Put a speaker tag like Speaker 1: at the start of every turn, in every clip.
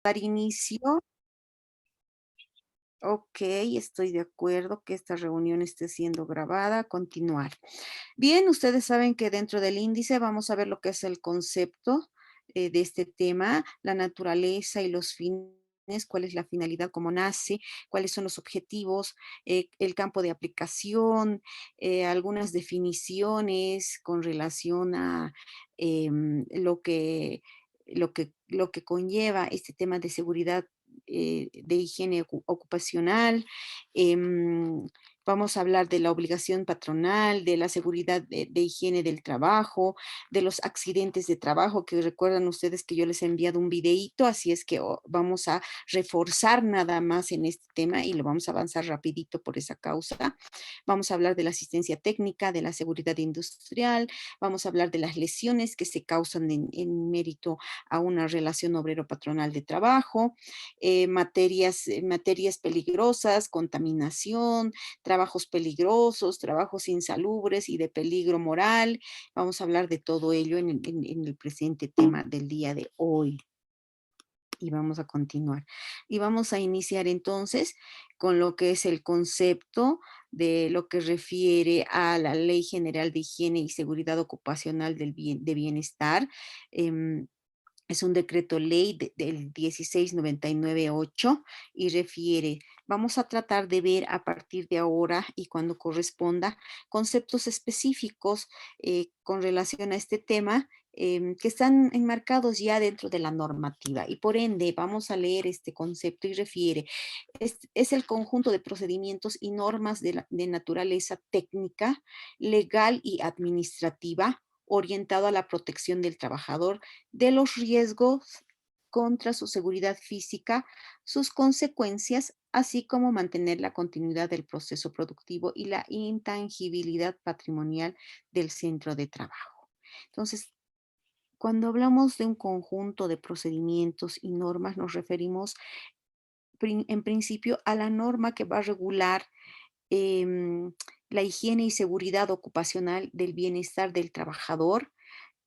Speaker 1: dar inicio. Ok, estoy de acuerdo que esta reunión esté siendo grabada. Continuar. Bien, ustedes saben que dentro del índice vamos a ver lo que es el concepto de este tema, la naturaleza y los fines, cuál es la finalidad, cómo nace, cuáles son los objetivos, el campo de aplicación, algunas definiciones con relación a lo que conlleva este tema de seguridad, de higiene ocupacional. em, Vamos a hablar de la obligación patronal, de la seguridad de higiene del trabajo, de los accidentes de trabajo, que recuerdan ustedes que yo les he enviado un videíto, así es que vamos a reforzar nada más en este tema y lo vamos a avanzar rapidito por esa causa. Vamos a hablar de la asistencia técnica, de la seguridad industrial, vamos a hablar de las lesiones que se causan en mérito a una relación obrero-patronal de trabajo, materias peligrosas, contaminación, trabajos peligrosos, trabajos insalubres y de peligro moral. Vamos a hablar de todo ello en el presente tema del día de hoy. Y vamos a continuar. Y vamos a iniciar entonces con lo que es el concepto de lo que refiere a la Ley General de Higiene y Seguridad Ocupacional de Bienestar. Em, es un decreto ley del 16998 y refiere, vamos a tratar de ver a partir de ahora y cuando corresponda conceptos específicos con relación a este tema, que están enmarcados ya dentro de la normativa y por ende vamos a leer este concepto y refiere, es el conjunto de procedimientos y normas de naturaleza técnica, legal y administrativa orientado a la protección del trabajador de los riesgos contra su seguridad física, sus consecuencias, así como mantener la continuidad del proceso productivo y la intangibilidad patrimonial del centro de trabajo. Entonces, cuando hablamos de un conjunto de procedimientos y normas, nos referimos en principio a la norma que va a regular em, la higiene y seguridad ocupacional del bienestar del trabajador,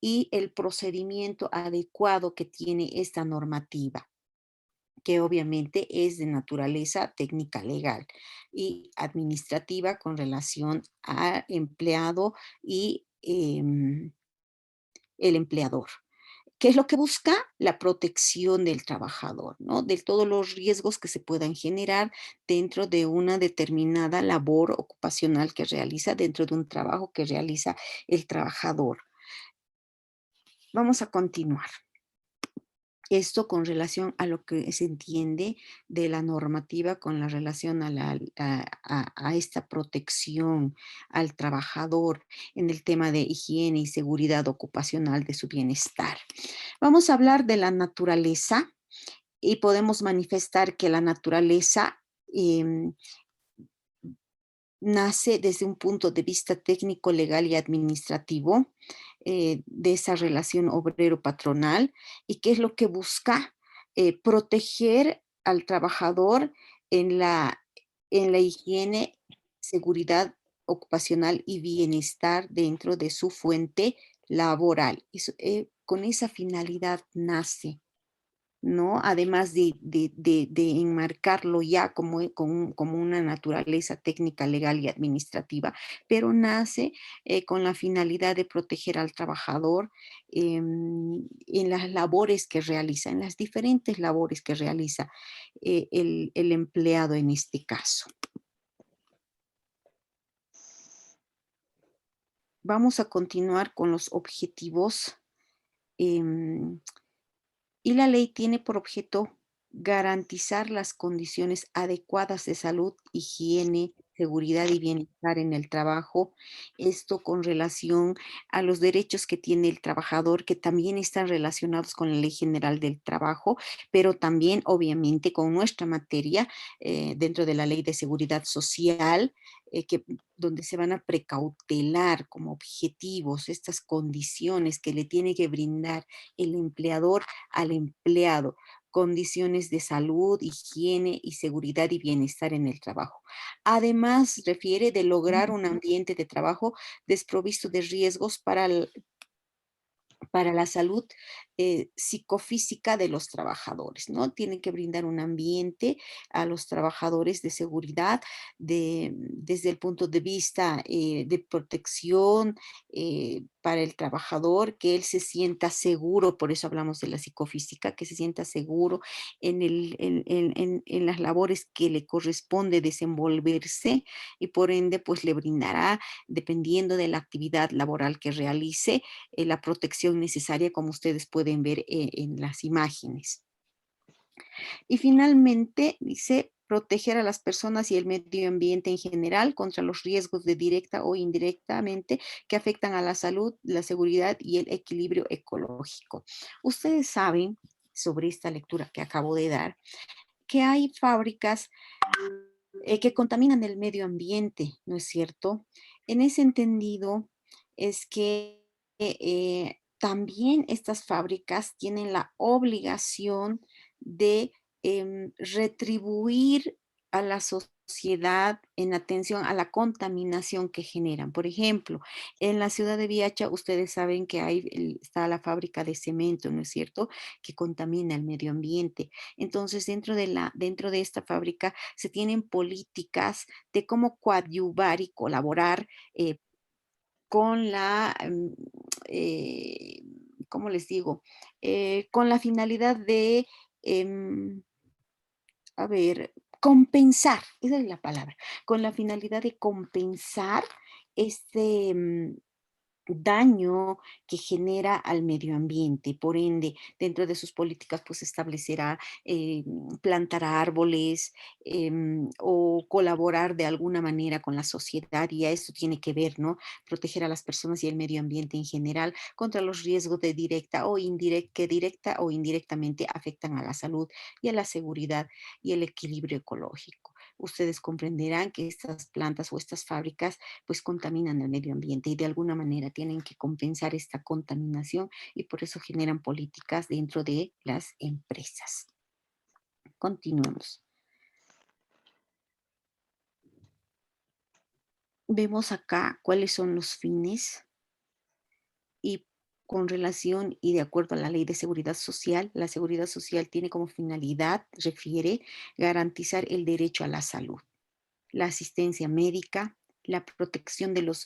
Speaker 1: y el procedimiento adecuado que tiene esta normativa, que obviamente es de naturaleza técnica legal y administrativa con relación a empleado y el empleador. ¿Qué es lo que busca? La protección del trabajador, ¿no? De todos los riesgos que se puedan generar dentro de una determinada labor ocupacional que realiza, dentro de un trabajo que realiza el trabajador. Vamos a continuar. Esto con relación a lo que se entiende de la normativa con la relación a esta protección al trabajador en el tema de higiene y seguridad ocupacional de su bienestar. Vamos a hablar de la naturaleza y podemos manifestar que la naturaleza em, nace desde un punto de vista técnico, legal y administrativo de esa relación obrero-patronal y qué es lo que busca proteger al trabajador en la higiene, seguridad ocupacional y bienestar dentro de su fuente laboral. Con esa finalidad nace, ¿no? Además de enmarcarlo ya como una naturaleza técnica, legal y administrativa, pero nace con la finalidad de proteger al trabajador en las labores que realiza, en las diferentes labores que realiza el empleado en este caso. Vamos a continuar con los objetivos. em, Y la ley tiene por objeto garantizar las condiciones adecuadas de salud, higiene, seguridad y bienestar en el trabajo. Esto con relación a los derechos que tiene el trabajador, que también están relacionados con la Ley General del Trabajo, pero también obviamente con nuestra materia dentro de la Ley de Seguridad Social, donde se van a precautelar como objetivos estas condiciones que le tiene que brindar el empleador al empleado, condiciones de salud, higiene y seguridad y bienestar en el trabajo. Además, refiere de lograr un ambiente de trabajo desprovisto de riesgos para la salud psicofísica de los trabajadores, ¿no? Tienen que brindar un ambiente a los trabajadores de seguridad desde el punto de vista de protección para el trabajador, que él se sienta seguro, por eso hablamos de la psicofísica, que se sienta seguro en las labores que le corresponde desenvolverse y por ende pues le brindará, dependiendo de la actividad laboral que realice, la protección necesaria, como ustedes pueden ver en las imágenes. Y finalmente, dice, proteger a las personas y el medio ambiente en general contra los riesgos de directa o indirectamente que afectan a la salud, la seguridad y el equilibrio ecológico. Ustedes saben, sobre esta lectura que acabo de dar, que hay fábricas que contaminan el medio ambiente, ¿no es cierto? En ese entendido es que también estas fábricas tienen la obligación de retribuir a la sociedad en atención a la contaminación que generan. Por ejemplo, en la ciudad de Viacha, ustedes saben que está la fábrica de cemento, ¿no es cierto?, que contamina el medio ambiente. Entonces, dentro de esta fábrica se tienen políticas de cómo coadyuvar y colaborar con eh, ¿cómo les digo? Con la finalidad de, em, a ver, compensar, esa es la palabra, con la finalidad de compensar este, daño que genera al medio ambiente. Por ende, dentro de sus políticas, pues establecerá plantar árboles o colaborar de alguna manera con la sociedad, y a esto tiene que ver, ¿no? Proteger a las personas y el medio ambiente en general contra los riesgos de directa o indirecta, que directa o indirectamente afectan a la salud y a la seguridad y el equilibrio ecológico. Ustedes comprenderán que estas plantas o estas fábricas pues contaminan el medio ambiente y de alguna manera tienen que compensar esta contaminación y por eso generan políticas dentro de las empresas. Continuemos. Vemos acá cuáles son los fines y con relación y de acuerdo a la Ley de Seguridad Social, la seguridad social tiene como finalidad, refiere, garantizar el derecho a la salud, la asistencia médica, la protección de los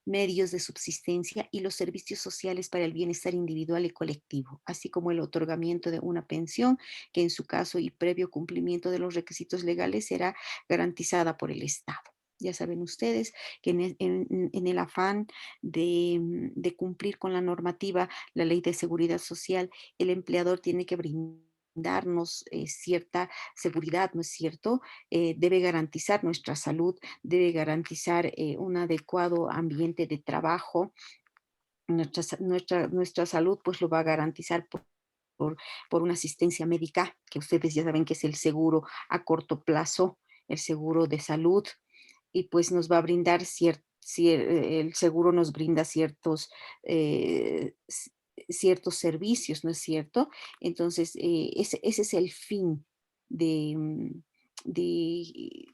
Speaker 1: medios de subsistencia y los servicios sociales para el bienestar individual y colectivo, así como el otorgamiento de una pensión que en su caso y previo cumplimiento de los requisitos legales será garantizada por el Estado. Ya saben ustedes que en el afán de cumplir con la normativa, la ley de seguridad social, el empleador tiene que brindarnos cierta seguridad, ¿no es cierto? Debe garantizar nuestra salud, debe garantizar un adecuado ambiente de trabajo. Nuestra salud pues lo va a garantizar por, por una asistencia médica, que ustedes ya saben que es el seguro a corto plazo, el seguro de salud, y pues nos va a brindar el seguro nos brinda ciertos servicios, ¿no es cierto? Entonces, ese es el fin de, de,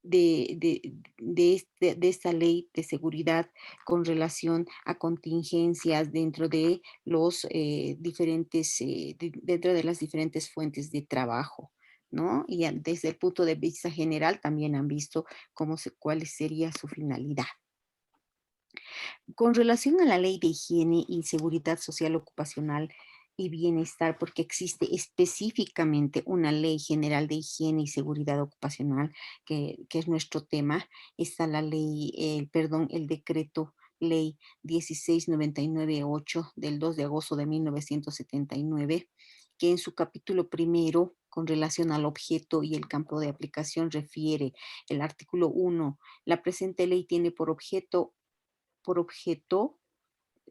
Speaker 1: de esta ley de seguridad con relación a contingencias dentro de los diferentes, dentro de las diferentes fuentes de trabajo, ¿no? Y desde el punto de vista general también han visto cuál sería su finalidad. Con relación a la ley de higiene y seguridad social ocupacional y bienestar, porque existe específicamente una ley general de higiene y seguridad ocupacional, que es nuestro tema, está la ley, perdón, el decreto ley 16998 del 2 de agosto de 1979, que en su capítulo primero, con relación al objeto y el campo de aplicación, refiere el artículo 1. La presente ley tiene por objeto,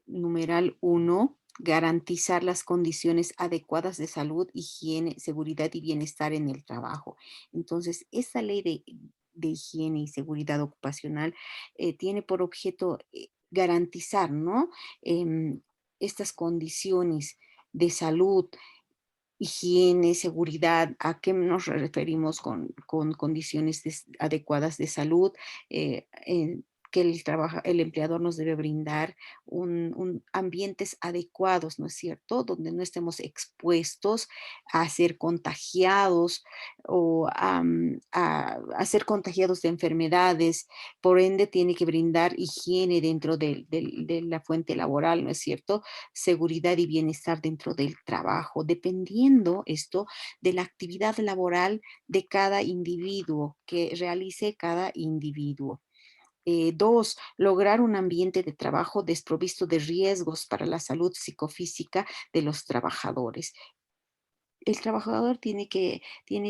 Speaker 1: numeral uno, garantizar las condiciones adecuadas de salud, higiene, seguridad y bienestar en el trabajo. Entonces, esta ley de higiene y seguridad ocupacional tiene por objeto garantizar, ¿no? Estas condiciones de salud, higiene, seguridad. ¿A qué nos referimos con condiciones adecuadas de salud? que el empleador nos debe brindar ambientes adecuados, ¿no es cierto? Donde no estemos expuestos a ser contagiados o a ser contagiados de enfermedades. Por ende, tiene que brindar higiene dentro de la fuente laboral, ¿no es cierto? Seguridad y bienestar dentro del trabajo, dependiendo esto de la actividad laboral de cada individuo, que realice cada individuo. Dos, lograr un ambiente de trabajo desprovisto de riesgos para la salud psicofísica de los trabajadores. El trabajador tiene que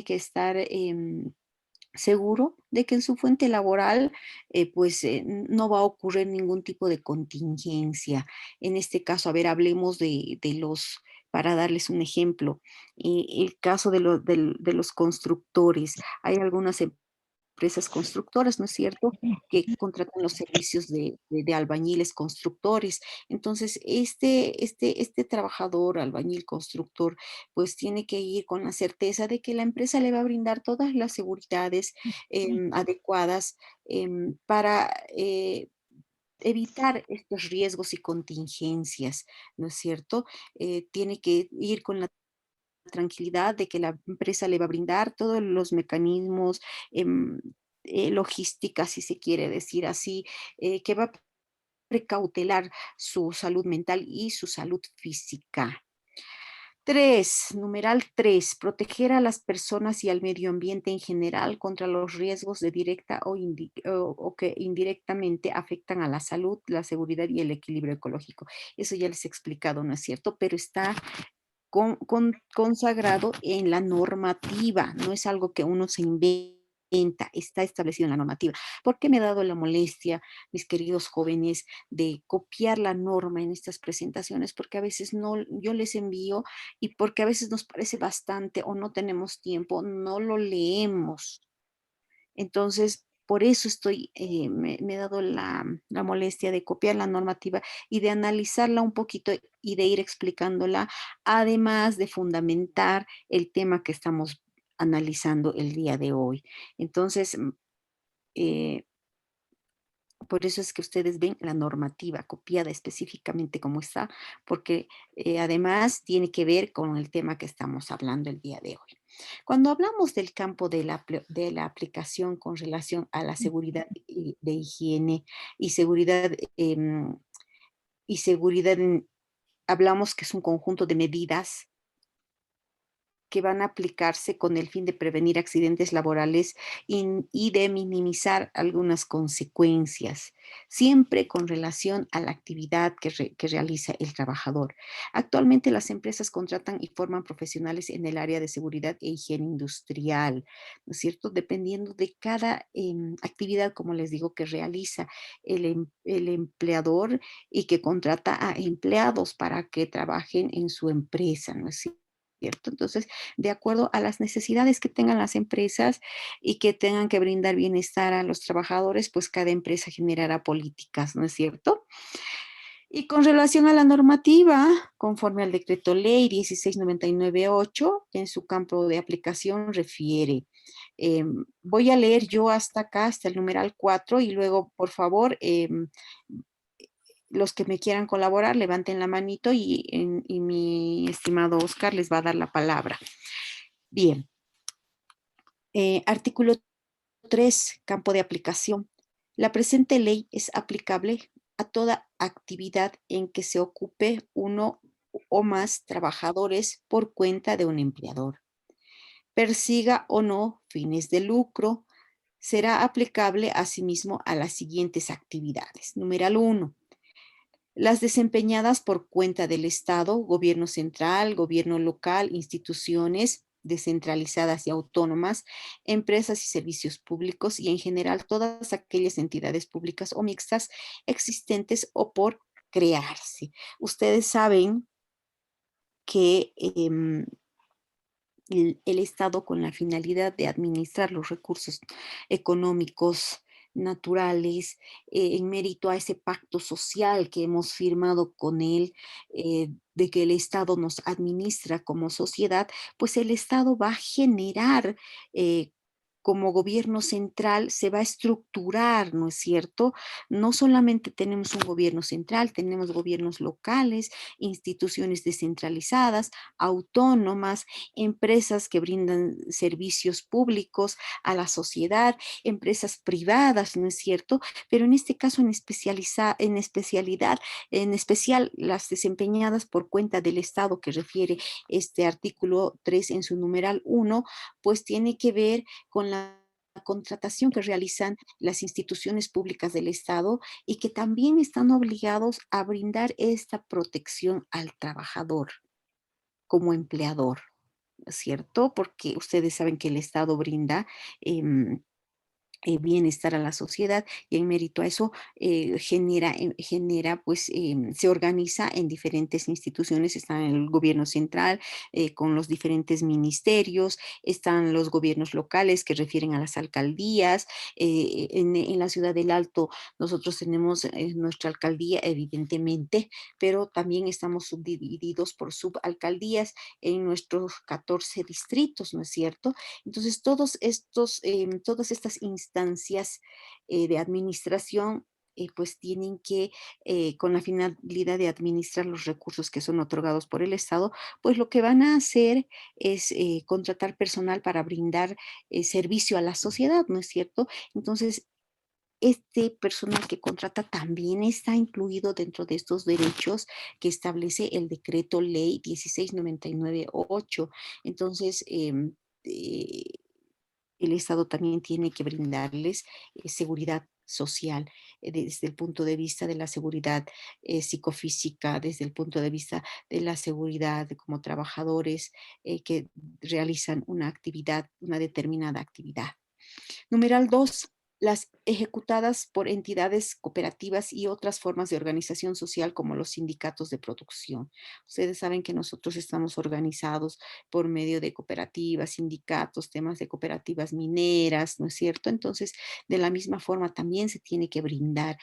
Speaker 1: estar seguro de que en su fuente laboral pues no va a ocurrir ningún tipo de contingencia. En este caso, a ver, hablemos para darles un ejemplo, el caso de los constructores. Hay algunas empresas constructoras, ¿no es cierto?, que contratan los servicios de albañiles constructores. Entonces, este trabajador, albañil constructor, pues tiene que ir con la certeza de que la empresa le va a brindar todas las seguridades adecuadas para evitar estos riesgos y contingencias, ¿no es cierto? Tiene que ir con la tranquilidad de que la empresa le va a brindar todos los mecanismos, em, logística, si se quiere decir así, que va a precautelar su salud mental y su salud física. 3, numeral 3, proteger a las personas y al medio ambiente en general contra los riesgos de directa o que indirectamente afectan a la salud, la seguridad y el equilibrio ecológico. Eso ya les he explicado, ¿no es cierto? Pero está consagrado en la normativa, no es algo que uno se inventa, está establecido en la normativa. ¿Por qué me he dado la molestia, mis queridos jóvenes, de copiar la norma en estas presentaciones? Porque a veces no, yo les envío y porque a veces nos parece bastante o no tenemos tiempo, no lo leemos. Entonces, por eso me he dado la molestia de copiar la normativa y de analizarla un poquito y de ir explicándola, además de fundamentar el tema que estamos analizando el día de hoy. Entonces, eh, por eso es que ustedes ven la normativa copiada específicamente como está, porque además tiene que ver con el tema que estamos hablando el día de hoy. Cuando hablamos del campo de la aplicación con relación a la seguridad de higiene y seguridad, hablamos que es un conjunto de medidas que van a aplicarse con el fin de prevenir accidentes laborales y de minimizar algunas consecuencias, siempre con relación a la actividad que realiza el trabajador. Actualmente las empresas contratan y forman profesionales en el área de seguridad e higiene industrial, ¿no es cierto? Dependiendo de cada actividad, como les digo, que realiza el empleador y que contrata a empleados para que trabajen en su empresa, ¿no es cierto? Entonces, de acuerdo a las necesidades que tengan las empresas y que tengan que brindar bienestar a los trabajadores, pues cada empresa generará políticas, ¿no es cierto? Y con relación a la normativa, conforme al decreto ley 16998, en su campo de aplicación refiere. Voy a leer yo hasta acá, hasta el numeral 4, y luego, por favor, los que me quieran colaborar, levanten la manito y mi estimado Oscar les va a dar la palabra. Bien, artículo 3, campo de aplicación. La presente ley es aplicable a toda actividad en que se ocupe uno o más trabajadores por cuenta de un empleador. Persiga o no fines de lucro, será aplicable asimismo a las siguientes actividades. Número 1, las desempeñadas por cuenta del Estado, gobierno central, gobierno local, instituciones descentralizadas y autónomas, empresas y servicios públicos y en general todas aquellas entidades públicas o mixtas existentes o por crearse. Ustedes saben que el Estado, con la finalidad de administrar los recursos económicos naturales, en mérito a ese pacto social que hemos firmado con él, de que el Estado nos administra como sociedad, pues el Estado va a generar como gobierno central se va a estructurar, ¿no es cierto? No solamente tenemos un gobierno central, tenemos gobiernos locales, instituciones descentralizadas, autónomas, empresas que brindan servicios públicos a la sociedad, empresas privadas, ¿no es cierto? Pero en este caso en especial las desempeñadas por cuenta del Estado que refiere este artículo 3 en su numeral uno, pues tiene que ver con la contratación que realizan las instituciones públicas del Estado y que también están obligados a brindar esta protección al trabajador como empleador, ¿cierto? Porque ustedes saben que el Estado brinda bienestar a la sociedad y en mérito a eso genera pues se organiza en diferentes instituciones, está en el gobierno central con los diferentes ministerios, están los gobiernos locales que refieren a las alcaldías, en la ciudad del Alto nosotros tenemos nuestra alcaldía evidentemente, pero también estamos subdivididos por subalcaldías en nuestros 14 distritos, ¿no es cierto? Entonces, todas estas instancias de administración, pues tienen que, con la finalidad de administrar los recursos que son otorgados por el Estado, pues lo que van a hacer es contratar personal para brindar servicio a la sociedad, ¿no es cierto? Entonces, este personal que contrata también está incluido dentro de estos derechos que establece el decreto ley 1699-8. Entonces, eh, el Estado también tiene que brindarles seguridad social desde el punto de vista de la seguridad psicofísica, desde el punto de vista de la seguridad como trabajadores que realizan una actividad, una determinada actividad. Numeral 2, las ejecutadas por entidades cooperativas y otras formas de organización social como los sindicatos de producción. Ustedes saben que nosotros estamos organizados por medio de cooperativas, sindicatos, temas de cooperativas mineras, ¿no es cierto? Entonces, de la misma forma también se tiene que brindar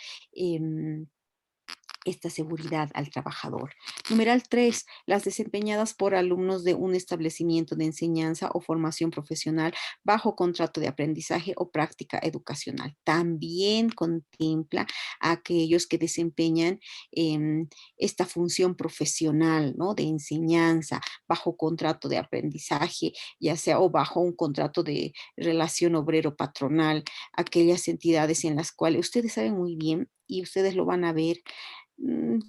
Speaker 1: esta seguridad al trabajador. Numeral 3, las desempeñadas por alumnos de un establecimiento de enseñanza o formación profesional bajo contrato de aprendizaje o práctica educacional. También contempla a aquellos que desempeñan esta función profesional, ¿no? De enseñanza bajo contrato de aprendizaje, ya sea o bajo un contrato de relación obrero-patronal, aquellas entidades en las cuales ustedes saben muy bien y ustedes lo van a ver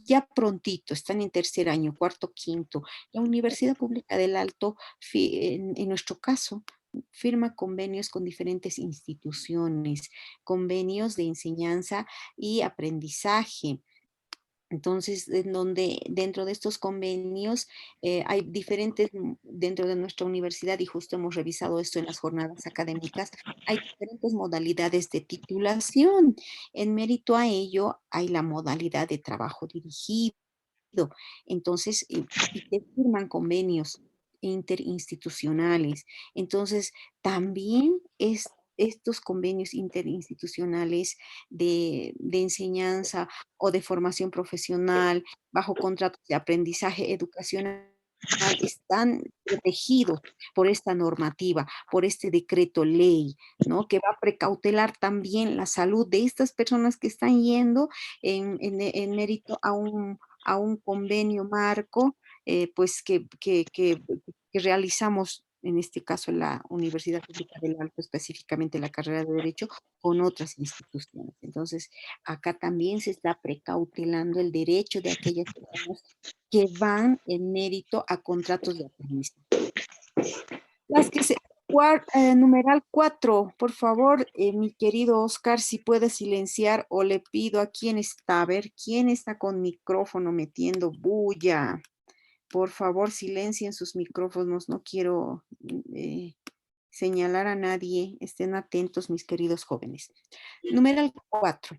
Speaker 1: ya prontito, están en tercer año, cuarto, quinto. La Universidad Pública del Alto, en nuestro caso, firma convenios con diferentes instituciones, convenios de enseñanza y aprendizaje. Entonces, en donde dentro de estos convenios hay diferentes, dentro de nuestra universidad, y justo hemos revisado esto en las jornadas académicas, hay diferentes modalidades de titulación. En mérito a ello, hay la modalidad de trabajo dirigido. Entonces, y te firman convenios interinstitucionales. Entonces, también estos convenios interinstitucionales de enseñanza o de formación profesional bajo contratos de aprendizaje educacional están protegidos por esta normativa, por este decreto ley, ¿no? Que va a precautelar también la salud de estas personas que están yendo en mérito a un convenio marco, pues que realizamos, en este caso en la Universidad Pública del Alto, específicamente la carrera de Derecho, con otras instituciones. Entonces, acá también se está precautelando el derecho de aquellas personas que van en mérito a contratos de aprendizaje. Las que se, numeral 4, por favor, mi querido Oscar, si puede silenciar o le pido a quién está, a ver, quién está con micrófono metiendo bulla. Por favor, silencien sus micrófonos, no quiero señalar a nadie, estén atentos, mis queridos jóvenes. Numeral 4,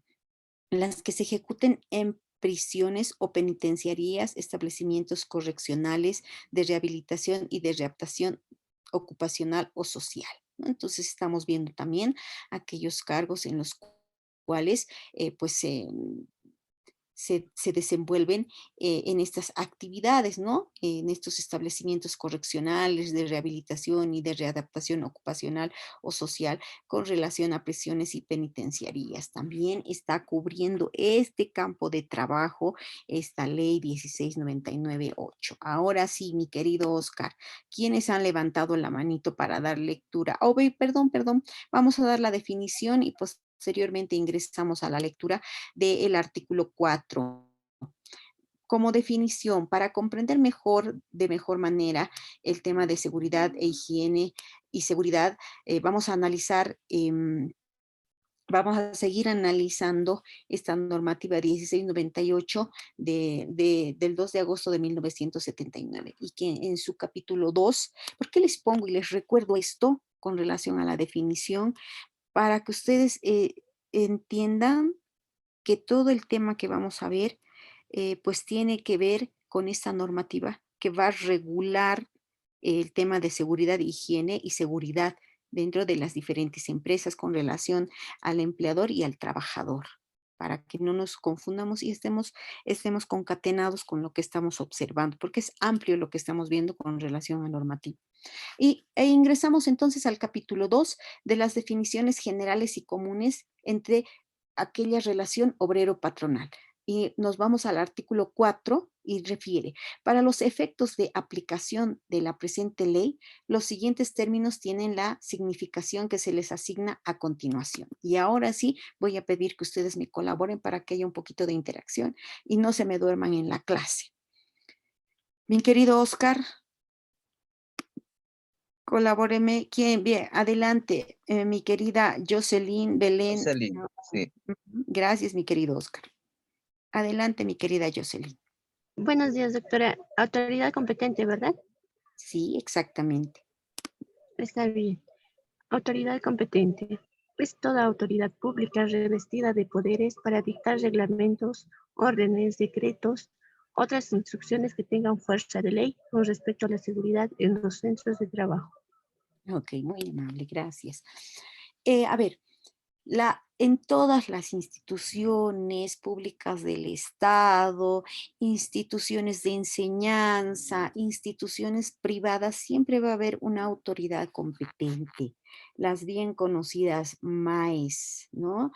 Speaker 1: las que se ejecuten en prisiones o penitenciarías, establecimientos correccionales de rehabilitación y de readaptación ocupacional o social, ¿no? Entonces estamos viendo también aquellos cargos en los cuales pues se desenvuelven en estas actividades, ¿no? En estos establecimientos correccionales de rehabilitación y de readaptación ocupacional o social con relación a prisiones y penitenciarías. También está cubriendo este campo de trabajo esta ley 1699-8. Ahora sí, mi querido Oscar, ¿quiénes han levantado la manito para dar lectura? Oh, perdón, vamos a dar la definición y posteriormente ingresamos a la lectura del artículo 4. Como definición, para comprender mejor, de mejor manera, el tema de seguridad e higiene y seguridad, vamos a analizar vamos a seguir analizando esta normativa 1698 del 2 de agosto de 1979 y que en su capítulo 2, ¿por qué les pongo y les recuerdo esto con relación a la definición? Para que ustedes entiendan que todo el tema que vamos a ver, pues tiene que ver con esta normativa que va a regular el tema de seguridad, higiene y seguridad dentro de las diferentes empresas con relación al empleador y al trabajador, para que no nos confundamos y estemos concatenados con lo que estamos observando, porque es amplio lo que estamos viendo con relación a normativa. Ingresamos entonces al capítulo 2 de las definiciones generales y comunes entre aquella relación obrero-patronal. Y nos vamos al artículo 4 y refiere, para los efectos de aplicación de la presente ley, los siguientes términos tienen la significación que se les asigna a continuación. Y ahora sí, voy a pedir que ustedes me colaboren para que haya un poquito de interacción y no se me duerman en la clase. Mi querido Oscar, colabóreme. ¿Quién? Bien, adelante, mi querida Jocelyn Belén.
Speaker 2: Jocelyn,
Speaker 1: No,
Speaker 2: sí.
Speaker 1: gracias, mi querido Oscar. Adelante, mi querida Jocelyn.
Speaker 3: Buenos días, doctora. Autoridad competente, ¿verdad?
Speaker 1: Sí, exactamente.
Speaker 3: Está bien. Autoridad competente. Es toda autoridad pública revestida de poderes para dictar reglamentos, órdenes, decretos, otras instrucciones que tengan fuerza de ley con respecto a la seguridad en los centros de trabajo.
Speaker 1: Ok, muy amable, gracias. A ver, en todas las instituciones públicas del Estado, instituciones de enseñanza, instituciones privadas, siempre va a haber una autoridad competente, las bien conocidas MAES, ¿no?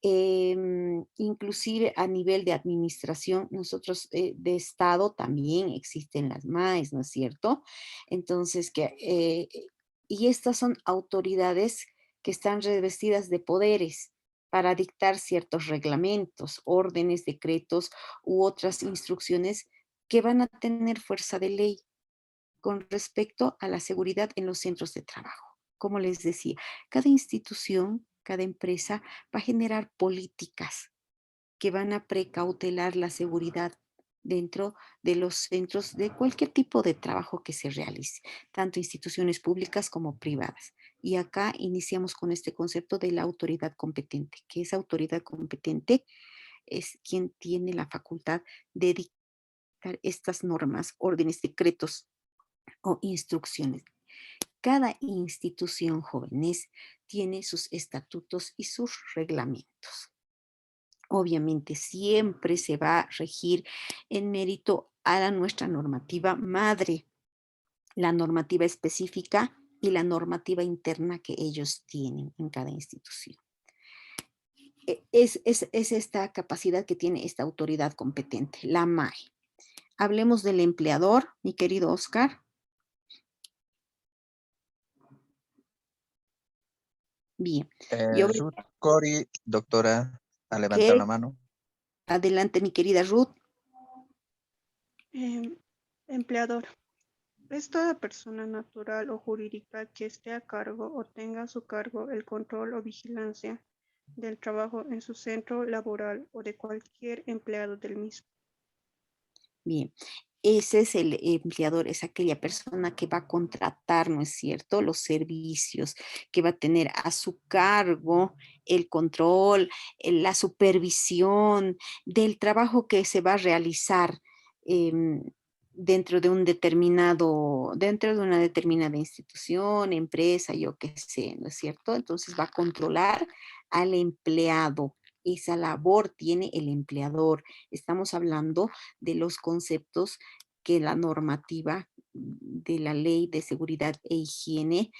Speaker 1: Inclusive a nivel de administración, nosotros de Estado también existen las MAES, ¿no es cierto? Entonces, y estas son autoridades que están revestidas de poderes para dictar ciertos reglamentos, órdenes, decretos u otras instrucciones que van a tener fuerza de ley con respecto a la seguridad en los centros de trabajo. Como les decía, cada institución, cada empresa va a generar políticas que van a precautelar la seguridad dentro de los centros de cualquier tipo de trabajo que se realice, tanto instituciones públicas como privadas. Y acá iniciamos con este concepto de la autoridad competente, que esa autoridad competente es quien tiene la facultad de dictar estas normas, órdenes, decretos o instrucciones. Cada institución, jóvenes, tiene sus estatutos y sus reglamentos. Obviamente siempre se va a regir en mérito a nuestra normativa madre, la normativa específica y la normativa interna que ellos tienen en cada institución. Es esta capacidad que tiene esta autoridad competente, la MAE. Hablemos del empleador, mi querido Oscar. Bien, yo veo
Speaker 2: Ruth Cori, doctora, a levantar la
Speaker 1: que
Speaker 2: mano.
Speaker 1: adelante, mi querida Ruth.
Speaker 4: Em, Empleador. Es toda persona natural o jurídica que esté a cargo o tenga a su cargo el control o vigilancia del trabajo en su centro laboral o de cualquier empleado del mismo.
Speaker 1: Bien, ese es el empleador, es aquella persona que va a contratar, ¿no es cierto?, los servicios, que va a tener a su cargo el control, la supervisión del trabajo que se va a realizar em, dentro de una determinada institución, empresa, yo qué sé, ¿no es cierto? Entonces va a controlar al empleado esa labor tiene el empleador. Estamos hablando de los conceptos que la normativa de la Ley de Seguridad e Higiene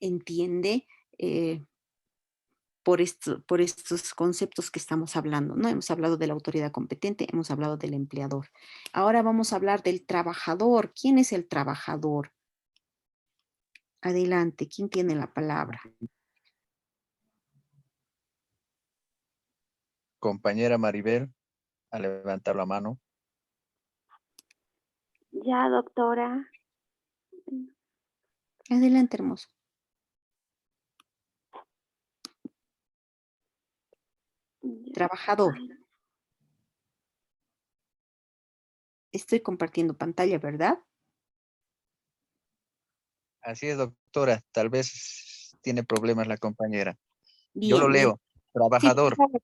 Speaker 1: entiende por estos conceptos que estamos hablando, ¿no? Hemos hablado de la autoridad competente, hemos hablado del empleador. Ahora vamos a hablar del trabajador. ¿Quién es el trabajador? Adelante, ¿quién tiene la palabra?
Speaker 2: Compañera Maribel, a levantar la mano.
Speaker 3: Ya, doctora.
Speaker 1: Adelante, hermoso. Trabajador. Estoy compartiendo pantalla, ¿verdad?
Speaker 2: Así es, doctora. Tal vez tiene problemas la compañera. Yo lo
Speaker 1: Bien.
Speaker 2: leo.
Speaker 1: Sí, por
Speaker 2: Trabajador
Speaker 1: favor.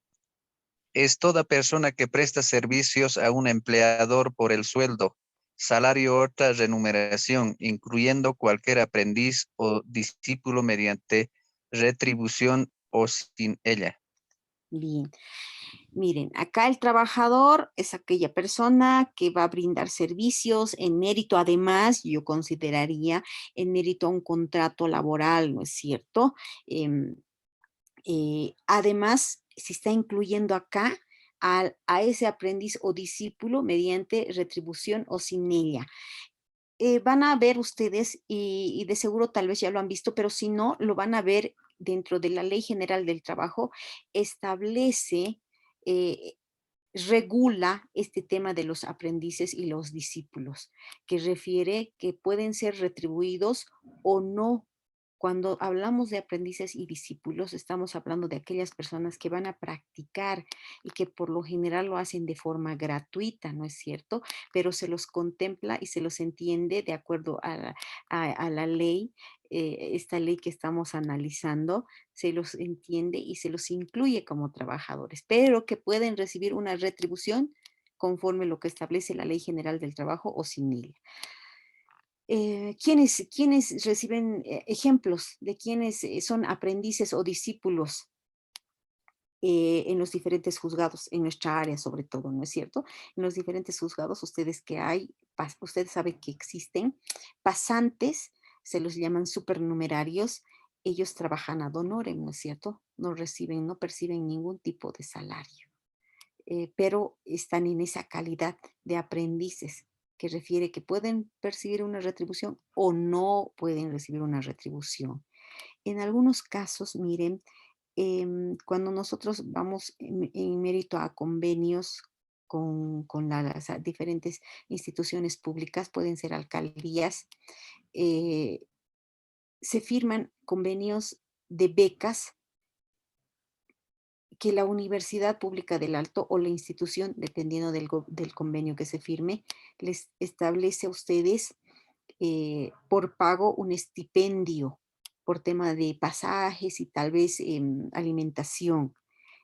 Speaker 2: es toda persona que presta servicios a un empleador por el sueldo, salario o otra remuneración, incluyendo cualquier aprendiz o discípulo mediante retribución o sin ella.
Speaker 1: Bien. Miren, acá el trabajador es aquella persona que va a brindar servicios en mérito, además, yo consideraría en mérito a un contrato laboral, ¿no es cierto? Em, además, se está incluyendo acá a ese aprendiz o discípulo mediante retribución o sin ella. Van a ver ustedes, y de seguro tal vez ya lo han visto, pero si no, lo van a ver dentro de la Ley General del Trabajo, establece, eh, regula este tema de los aprendices y los discípulos, que refiere que pueden ser retribuidos o no. Cuando hablamos de aprendices y discípulos, estamos hablando de aquellas personas que van a practicar y que por lo general lo hacen de forma gratuita, ¿no es cierto? Pero se los contempla y se los entiende de acuerdo a la ley, esta ley que estamos analizando, se los entiende y se los incluye como trabajadores, pero que pueden recibir una retribución conforme lo que establece la Ley General del Trabajo o sin ella. ¿Quiénes reciben ejemplos de quiénes son aprendices o discípulos en los diferentes juzgados, en nuestra área sobre todo, ¿no es cierto? En los diferentes juzgados, ustedes que hay, ustedes saben que existen pasantes, se los llaman supernumerarios, ellos trabajan ad honorem, ¿no es cierto? No reciben, no perciben ningún tipo de salario, pero están en esa calidad de aprendices, que refiere que pueden percibir una retribución o no pueden recibir una retribución. En algunos casos, miren, cuando nosotros vamos en mérito a convenios con las diferentes instituciones públicas, pueden ser alcaldías, eh, se firman convenios de becas que la Universidad Pública del Alto o la institución, dependiendo del convenio que se firme, les establece a ustedes por pago un estipendio por tema de pasajes y tal vez alimentación.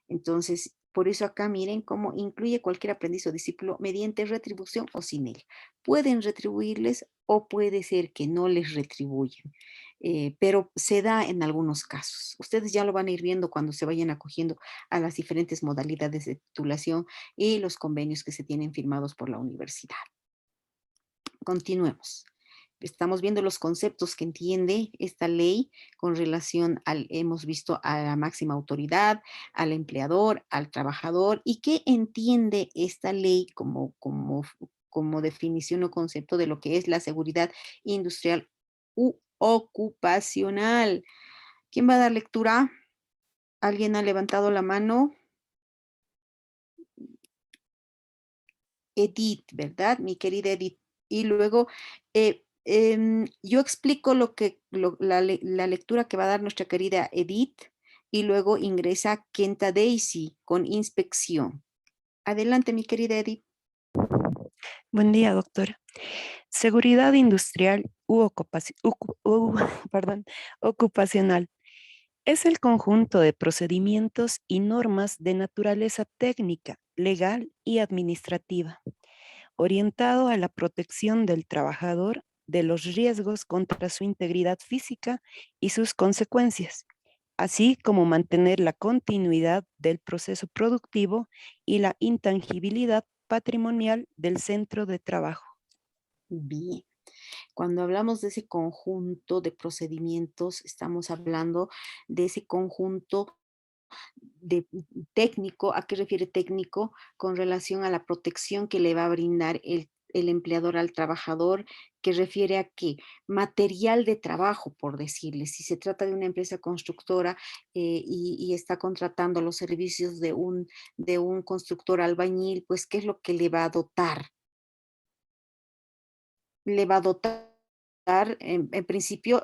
Speaker 1: Entonces, por eso acá miren cómo incluye cualquier aprendiz o discípulo mediante retribución o sin él. Pueden retribuirles o puede ser que no les retribuyen, pero se da en algunos casos. Ustedes ya lo van a ir viendo cuando se vayan acogiendo a las diferentes modalidades de titulación y los convenios que se tienen firmados por la universidad. Continuemos. Estamos viendo los conceptos que entiende esta ley con relación hemos visto a la máxima autoridad, al empleador, al trabajador, y qué entiende esta ley como definición o concepto de lo que es la seguridad industrial u ocupacional. ¿Quién va a dar lectura? ¿Alguien ha levantado la mano? Edith, ¿verdad? Mi querida Edith. Y luego yo explico la lectura que va a dar nuestra querida Edith y luego ingresa Kenta Daisy con inspección. Adelante, mi querida Edith.
Speaker 5: Buen día, doctora. Seguridad industrial perdón, ocupacional es el conjunto de procedimientos y normas de naturaleza técnica, legal y administrativa, orientado a la protección del trabajador de los riesgos contra su integridad física y sus consecuencias, así como mantener la continuidad del proceso productivo y la intangibilidad patrimonial del centro de trabajo.
Speaker 1: Bien. Cuando hablamos de ese conjunto de procedimientos, estamos hablando de ese conjunto de técnico. ¿A qué refiere técnico? Con relación a la protección que le va a brindar el empleador al trabajador, que refiere a qué? Material de trabajo, por decirle. Si se trata de una empresa constructora y está contratando los servicios de un constructor albañil, pues, ¿qué es lo que le va a dotar? Le va a dotar, en principio,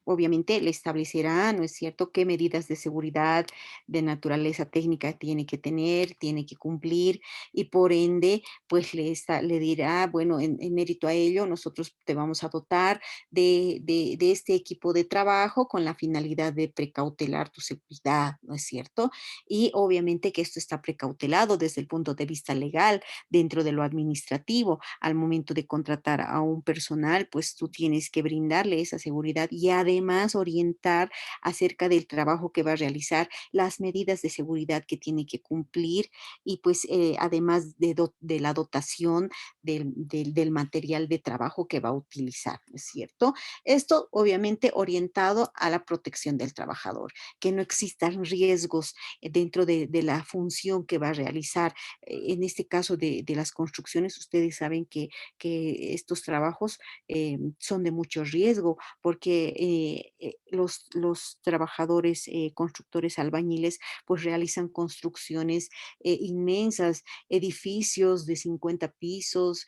Speaker 1: obviamente le establecerá, ¿no es cierto?, qué medidas de seguridad de naturaleza técnica tiene que tener, tiene que cumplir y por ende, pues le dirá, bueno, en mérito a ello, nosotros te vamos a dotar de este equipo de trabajo con la finalidad de precautelar tu seguridad, ¿no es cierto? Y obviamente que esto está precautelado desde el punto de vista legal, dentro de lo administrativo. Al momento de contratar a un personal, pues tú tienes que brindarle esa seguridad y además orientar acerca del trabajo que va a realizar, las medidas de seguridad que tiene que cumplir y pues además de la dotación del material de trabajo que va a utilizar, ¿no es cierto? Esto obviamente orientado a la protección del trabajador, que no existan riesgos dentro de la función que va a realizar. En este caso de las construcciones, ustedes saben que estos trabajos son de mucho riesgo porque los trabajadores constructores albañiles pues realizan construcciones inmensas, edificios de 50 pisos,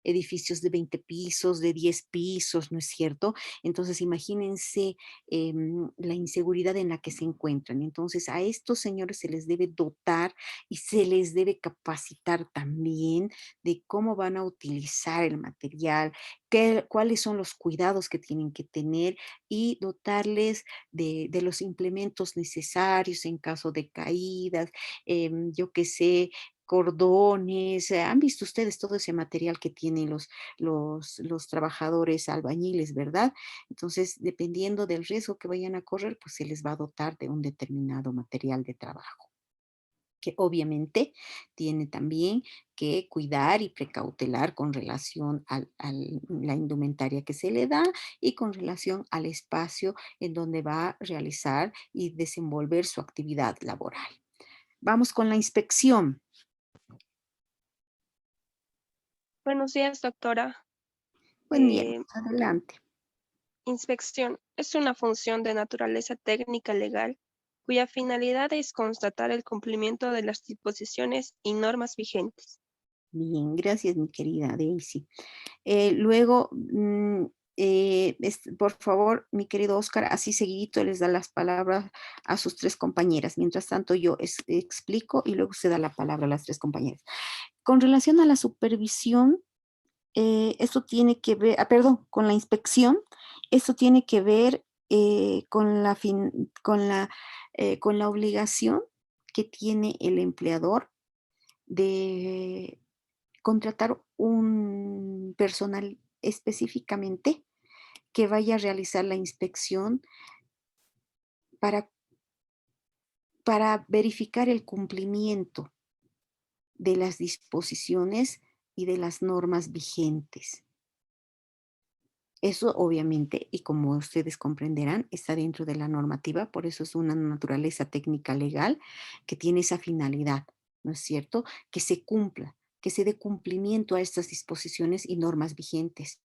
Speaker 1: edificios de 20 pisos, de 10 pisos, ¿no es cierto? Entonces, imagínense la inseguridad en la que se encuentran. Entonces, a estos señores se les debe dotar y se les debe capacitar también de cómo van a utilizar el material, cuáles son los cuidados que tienen que tener y dotarles de los implementos necesarios en caso de caídas, yo qué sé, cordones. ¿Han visto ustedes todo ese material que tienen los trabajadores albañiles, verdad? Entonces, dependiendo del riesgo que vayan a correr, pues se les va a dotar de un determinado material de trabajo, que obviamente tiene también que cuidar y precautelar con relación la indumentaria que se le da y con relación al espacio en donde va a realizar y desenvolver su actividad laboral. Vamos con la inspección.
Speaker 6: Buenos días, doctora.
Speaker 1: Buen día,
Speaker 6: Eh,
Speaker 1: adelante.
Speaker 6: Inspección es una función de naturaleza técnica legal cuya finalidad es constatar el cumplimiento de las disposiciones y normas vigentes.
Speaker 1: Bien, gracias, mi querida Daisy. Luego, por favor, mi querido Oscar, así seguidito les da las palabras a sus tres compañeras. Mientras tanto, yo explico y luego se da la palabra a las tres compañeras. Con relación a la supervisión, esto tiene que ver, perdón, con la inspección, esto tiene que ver con la obligación que tiene el empleador de contratar un personal específicamente que vaya a realizar la inspección para, para verificar el cumplimiento de las disposiciones y de las normas vigentes. Eso obviamente, y como ustedes comprenderán, está dentro de la normativa, por eso es una naturaleza técnica legal que tiene esa finalidad, ¿no es cierto? Que se cumpla, que se dé cumplimiento a estas disposiciones y normas vigentes,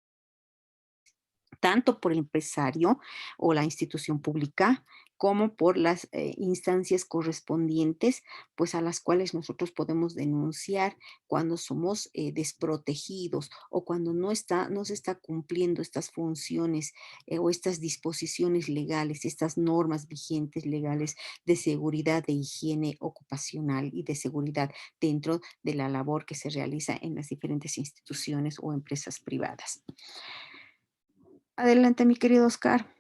Speaker 1: tanto por el empresario o la institución pública como por las instancias correspondientes, pues a las cuales nosotros podemos denunciar cuando somos desprotegidos o cuando no se está cumpliendo estas funciones o estas disposiciones legales, estas normas vigentes legales de seguridad, de higiene ocupacional y de seguridad dentro de la labor que se realiza en las diferentes instituciones o empresas privadas. Adelante, mi querido Oscar.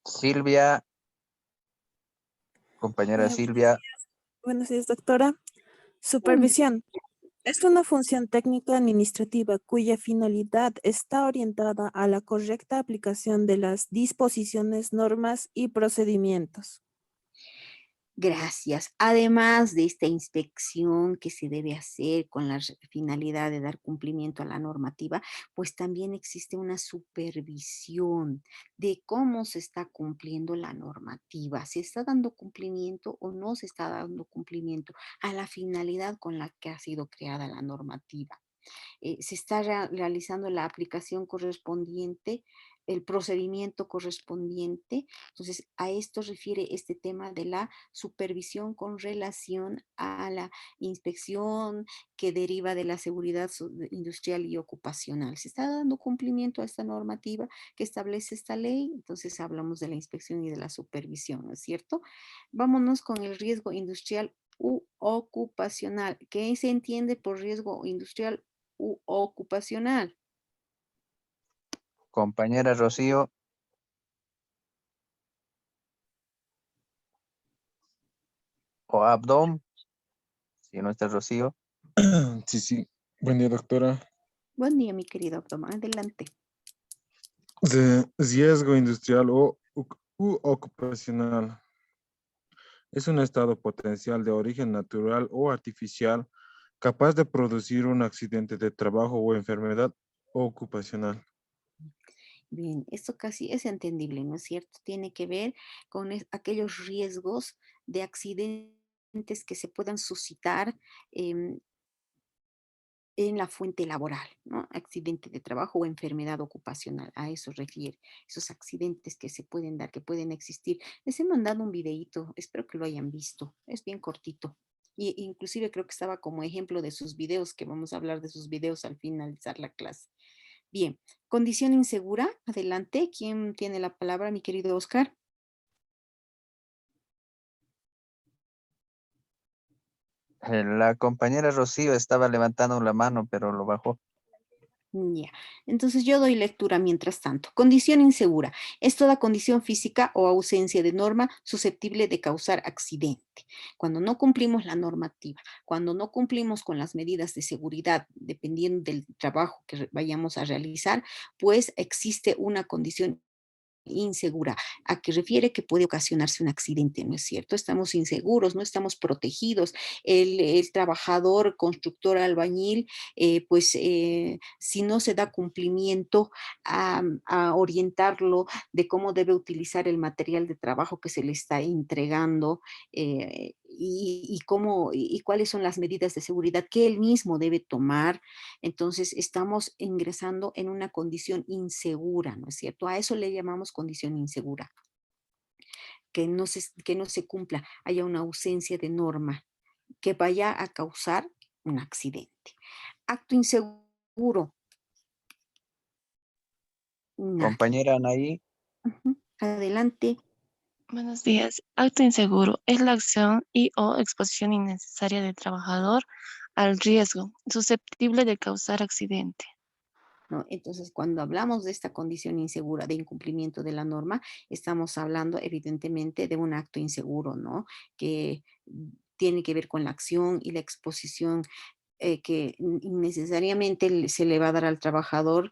Speaker 2: Silvia, compañera
Speaker 7: Buenos
Speaker 2: Silvia.
Speaker 7: buenos días, doctora.
Speaker 1: Buen
Speaker 7: Supervisión. Es una función técnica administrativa cuya finalidad está orientada a la correcta aplicación de las disposiciones, normas y procedimientos.
Speaker 1: Gracias. Además de esta inspección que se debe hacer con la finalidad de dar cumplimiento a la normativa, pues también existe una supervisión de cómo se está cumpliendo la normativa, si está dando cumplimiento o no se está dando cumplimiento a la finalidad con la que ha sido creada la normativa. Se está realizando la aplicación correspondiente, el procedimiento correspondiente. Entonces, a esto refiere este tema de la supervisión con relación a la inspección que deriva de la seguridad industrial y ocupacional. ¿Se está dando cumplimiento a esta normativa que establece esta ley? Entonces, hablamos de la inspección y de la supervisión, ¿no es cierto? Vámonos con el riesgo industrial u ocupacional. ¿Qué se entiende por riesgo industrial u ocupacional?
Speaker 2: Compañera Rocío, o Abdom, si no está Rocío.
Speaker 8: Sí, sí. Buen día, doctora.
Speaker 1: Buen día, mi querido Abdoma. Adelante.
Speaker 8: De riesgo industrial u ocupacional. Es un estado potencial de origen natural o artificial capaz de producir un accidente de trabajo o enfermedad ocupacional.
Speaker 1: Bien, esto casi es entendible, ¿no es cierto? Tiene que ver con aquellos riesgos de accidentes que se puedan suscitar em, en la fuente laboral, ¿no? Accidente de trabajo o enfermedad ocupacional, a eso refiere, esos accidentes que se pueden dar, que pueden existir. Les he mandado un videíto, espero que lo hayan visto, es bien cortito. Y inclusive creo que estaba como ejemplo de sus videos, que vamos a hablar de sus videos al finalizar la clase. Bien, condición insegura, adelante. ¿Quién tiene la palabra, mi querido Oscar?
Speaker 2: La compañera Rocío estaba levantando la mano, pero lo bajó.
Speaker 1: Ya, entonces yo doy lectura mientras tanto. Condición insegura. Es toda condición física o ausencia de norma susceptible de causar accidente. Cuando no cumplimos la normativa, cuando no cumplimos con las medidas de seguridad, dependiendo del trabajo que vayamos a realizar, pues existe una condición insegura. ¿A qué refiere? Que puede ocasionarse un accidente, ¿no es cierto? Estamos inseguros, no estamos protegidos. El trabajador, constructor, albañil, si no se da cumplimiento a orientarlo de cómo debe utilizar el material de trabajo que se le está entregando, y cuáles son las medidas de seguridad que él mismo debe tomar, entonces estamos ingresando en una condición insegura, ¿no es cierto? A eso le llamamos condición insegura, que no se cumpla, haya una ausencia de norma que vaya a causar un accidente. Acto inseguro, nadie.
Speaker 2: Compañera Anaí,
Speaker 1: Ujú. Adelante.
Speaker 9: Buenos días. Acto inseguro es la acción y o exposición innecesaria del trabajador al riesgo, susceptible de causar accidente.
Speaker 1: ¿No? Entonces, cuando hablamos de esta condición insegura de incumplimiento de la norma, estamos hablando evidentemente de un acto inseguro, ¿no? Que tiene que ver con la acción y la exposición que innecesariamente se le va a dar al trabajador,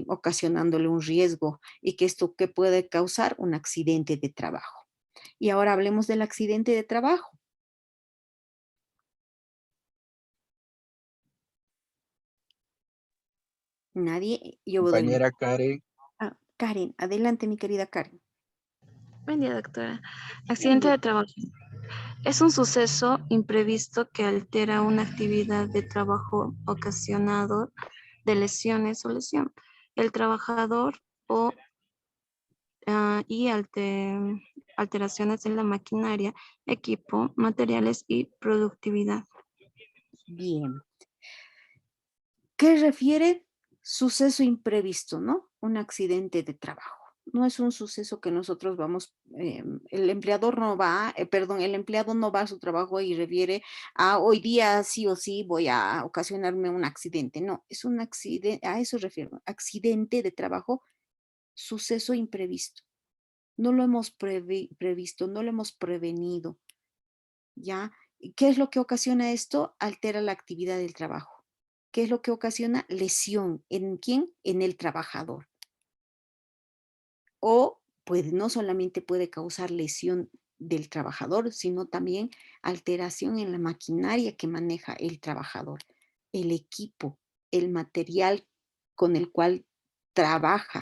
Speaker 1: ocasionándole un riesgo y que esto que puede causar un accidente de trabajo. Y ahora hablemos del accidente de trabajo. Nadie, yo doy.
Speaker 2: compañera Karen,
Speaker 1: Karen, adelante mi querida Karen.
Speaker 3: Buen día, doctora. Accidente de trabajo. Es un suceso imprevisto que altera una actividad de trabajo ocasionado de lesiones o lesión. El trabajador o y alteraciones en la maquinaria, equipo, materiales y productividad.
Speaker 1: Bien. ¿Qué refiere? Suceso imprevisto, ¿no? Un accidente de trabajo. No es un suceso que nosotros vamos, el empleador no va, perdón, el empleado no va a su trabajo y refiere a hoy día sí o sí voy a ocasionarme un accidente. No, es un accidente, a eso refiero, accidente de trabajo, suceso imprevisto. No lo hemos previsto, no lo hemos prevenido, ¿ya? ¿Qué es lo que ocasiona esto? Altera la actividad del trabajo. ¿Qué es lo que ocasiona? Lesión. ¿En quién? En el trabajador. O puede, no solamente puede causar lesión del trabajador, sino también alteración en la maquinaria que maneja el trabajador, el equipo, el material con el cual trabaja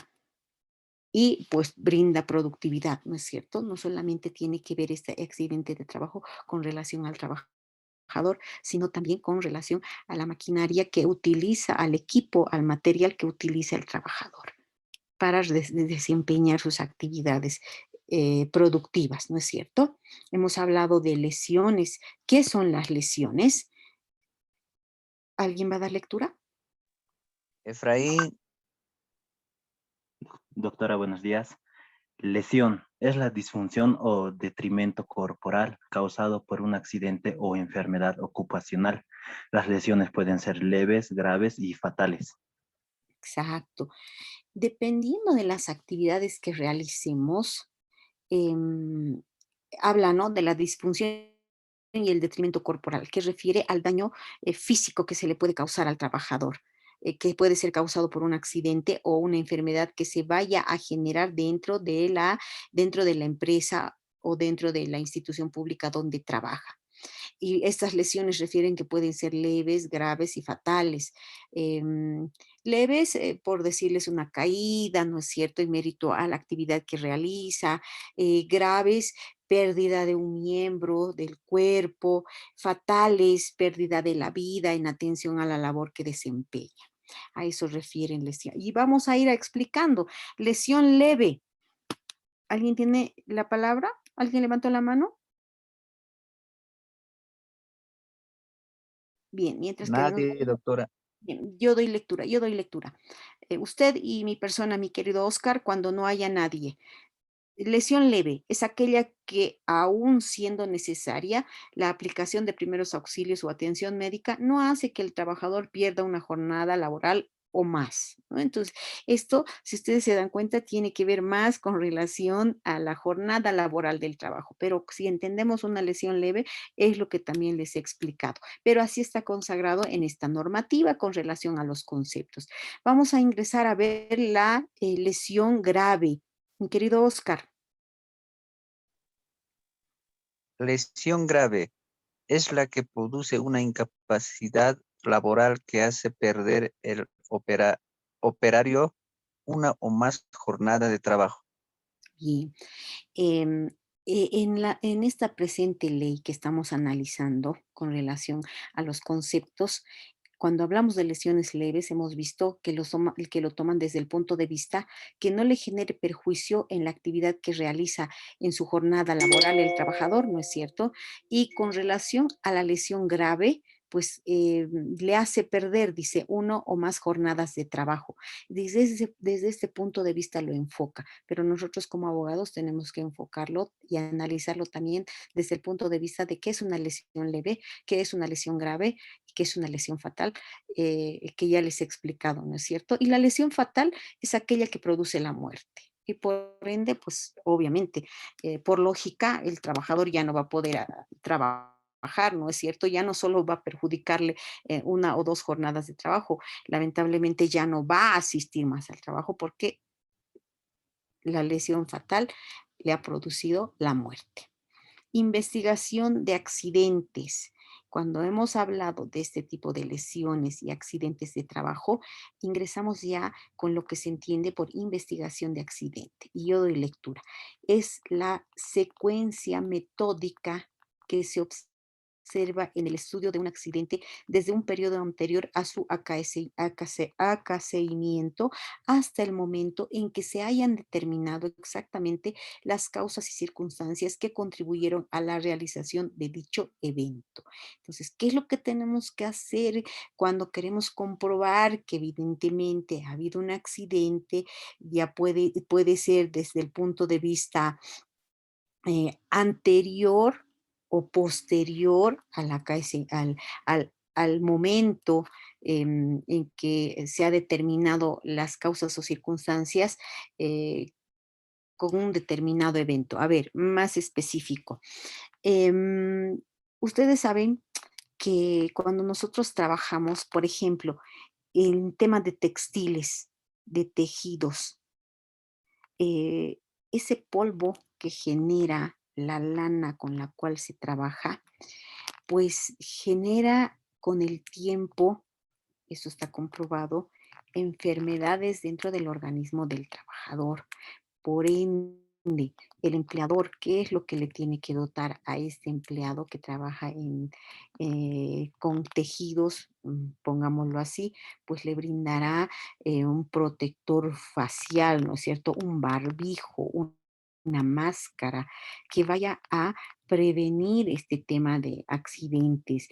Speaker 1: y pues brinda productividad, ¿no es cierto? No solamente tiene que ver este accidente de trabajo con relación al trabajador, sino también con relación a la maquinaria que utiliza, al equipo, al material que utiliza el trabajador para desempeñar sus actividades productivas, ¿no es cierto? Hemos hablado de lesiones. ¿Qué son las lesiones? ¿Alguien va a dar lectura?
Speaker 2: Efraín,
Speaker 10: Doctora, buenos días. Lesión es la disfunción o detrimento corporal causado por un accidente o enfermedad ocupacional. Las lesiones pueden ser leves, graves y fatales.
Speaker 1: Exacto. Dependiendo de las actividades que realicemos, em, habla, ¿no?, de la disfunción y el detrimento corporal, que refiere al daño físico que se le puede causar al trabajador, que puede ser causado por un accidente o una enfermedad que se vaya a generar dentro de la empresa o dentro de la institución pública donde trabaja. Y estas lesiones refieren que pueden ser leves, graves y fatales. Em, Leves, por decirles una caída, ¿no es cierto?, en mérito a la actividad que realiza. Graves, pérdida de un miembro del cuerpo. Fatales, pérdida de la vida en atención a la labor que desempeña. A eso refieren lesión. Y vamos a ir explicando. Lesión leve. ¿Alguien tiene la palabra? ¿Alguien levantó la mano? Bien, mientras que algunos.
Speaker 2: nadie, doctora.
Speaker 1: Bien, yo doy lectura, yo doy lectura. Usted y mi persona, mi querido Oscar, cuando no haya nadie. Lesión leve es aquella que, aún siendo necesaria la aplicación de primeros auxilios o atención médica, no hace que el trabajador pierda una jornada laboral o más, ¿no? Entonces, esto, si ustedes se dan cuenta, tiene que ver más con relación a la jornada laboral del trabajo, pero si entendemos una lesión leve, es lo que también les he explicado, pero así está consagrado en esta normativa con relación a los conceptos. Vamos a ingresar a ver la lesión grave. Mi querido Oscar.
Speaker 2: Lesión grave es la que produce una incapacidad laboral que hace perder el operario una o más jornada de trabajo.
Speaker 1: Bien. Em, en esta presente ley que estamos analizando con relación a los conceptos, cuando hablamos de lesiones leves, hemos visto que que lo toman desde el punto de vista que no le genere perjuicio en la actividad que realiza en su jornada laboral el trabajador, ¿no es cierto? Y con relación a la lesión grave, pues le hace perder, dice, uno o más jornadas de trabajo. Desde este punto de vista lo enfoca, pero nosotros como abogados tenemos que enfocarlo y analizarlo también desde el punto de vista de qué es una lesión leve, qué es una lesión grave y qué es una lesión fatal, que ya les he explicado, ¿no es cierto? Y la lesión fatal es aquella que produce la muerte. Y por ende, pues obviamente, por lógica, el trabajador ya no va a poder trabajar, ¿no es cierto? Ya no solo va a perjudicarle una o dos jornadas de trabajo, lamentablemente ya no va a asistir más al trabajo porque la lesión fatal le ha producido la muerte. Investigación de accidentes. Cuando hemos hablado de este tipo de lesiones y accidentes de trabajo, ingresamos ya con lo que se entiende por investigación de accidente. Y yo doy lectura. Es la secuencia metódica que se observa en el estudio de un accidente desde un periodo anterior a su acaecimiento hasta el momento en que se hayan determinado exactamente las causas y circunstancias que contribuyeron a la realización de dicho evento. Entonces, ¿qué es lo que tenemos que hacer cuando queremos comprobar que evidentemente ha habido un accidente? Ya puede ser desde el punto de vista anterior o posterior a al momento en que se ha determinado las causas o circunstancias eh, con un determinado evento. A ver, más específico. Em, Ustedes saben que cuando nosotros trabajamos, por ejemplo, en temas de textiles, de tejidos, eh, ese polvo que genera la lana con la cual se trabaja, pues genera con el tiempo, eso está comprobado, enfermedades dentro del organismo del trabajador. Por ende, el empleador, ¿qué es lo que le tiene que dotar a este empleado que trabaja con tejidos, pongámoslo así? Pues le brindará un protector facial, ¿no es cierto? Un barbijo, una máscara que vaya a prevenir este tema de accidentes.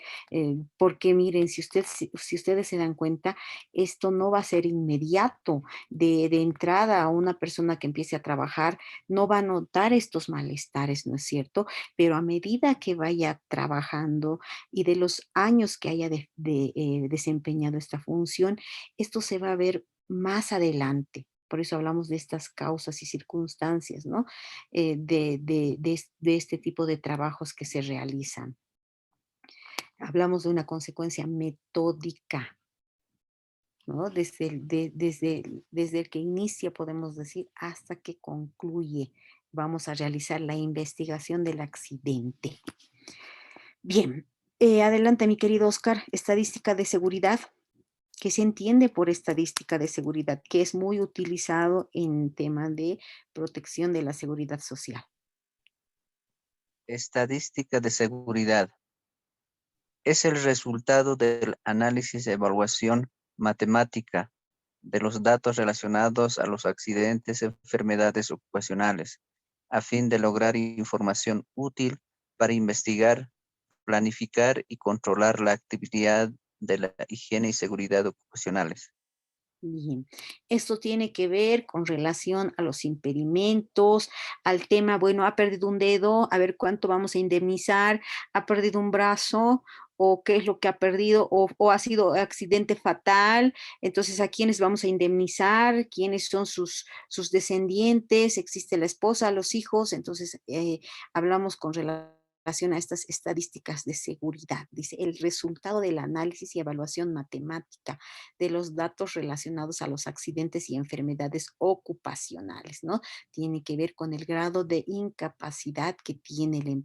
Speaker 1: Porque miren, si ustedes se dan cuenta, esto no va a ser inmediato de entrada a una persona que empiece a trabajar, no va a notar estos malestares, ¿no es cierto? Pero a medida que vaya trabajando y de los años que haya desempeñado esta función, esto se va a ver más adelante. Por eso hablamos de estas causas y circunstancias, ¿no? De este tipo de trabajos que se realizan. Hablamos de una consecuencia metódica, ¿no? Desde el que inicia, podemos decir, hasta que concluye. Vamos a realizar la investigación del accidente. Bien, adelante, mi querido Oscar. Estadística de seguridad. ¿Qué se entiende por estadística de seguridad? Que es muy utilizado en tema de protección de la seguridad social.
Speaker 2: Estadística de seguridad es el resultado del análisis e evaluación matemática de los datos relacionados a los accidentes, enfermedades ocupacionales, a fin de lograr información útil para investigar, planificar y controlar la actividad de la higiene y seguridad ocupacionales.
Speaker 1: Bien, esto tiene que ver con relación a los impedimentos, al tema, bueno, ha perdido un dedo, a ver cuánto vamos a indemnizar, ha perdido un brazo, o qué es lo que ha perdido, o ha sido accidente fatal, entonces a quiénes vamos a indemnizar, quiénes son sus descendientes, existe la esposa, los hijos, entonces hablamos con relación a estas estadísticas de seguridad. Dice, el resultado del análisis y evaluación matemática de los datos relacionados a los accidentes y enfermedades ocupacionales, ¿no? Tiene que ver con el grado de incapacidad que tiene el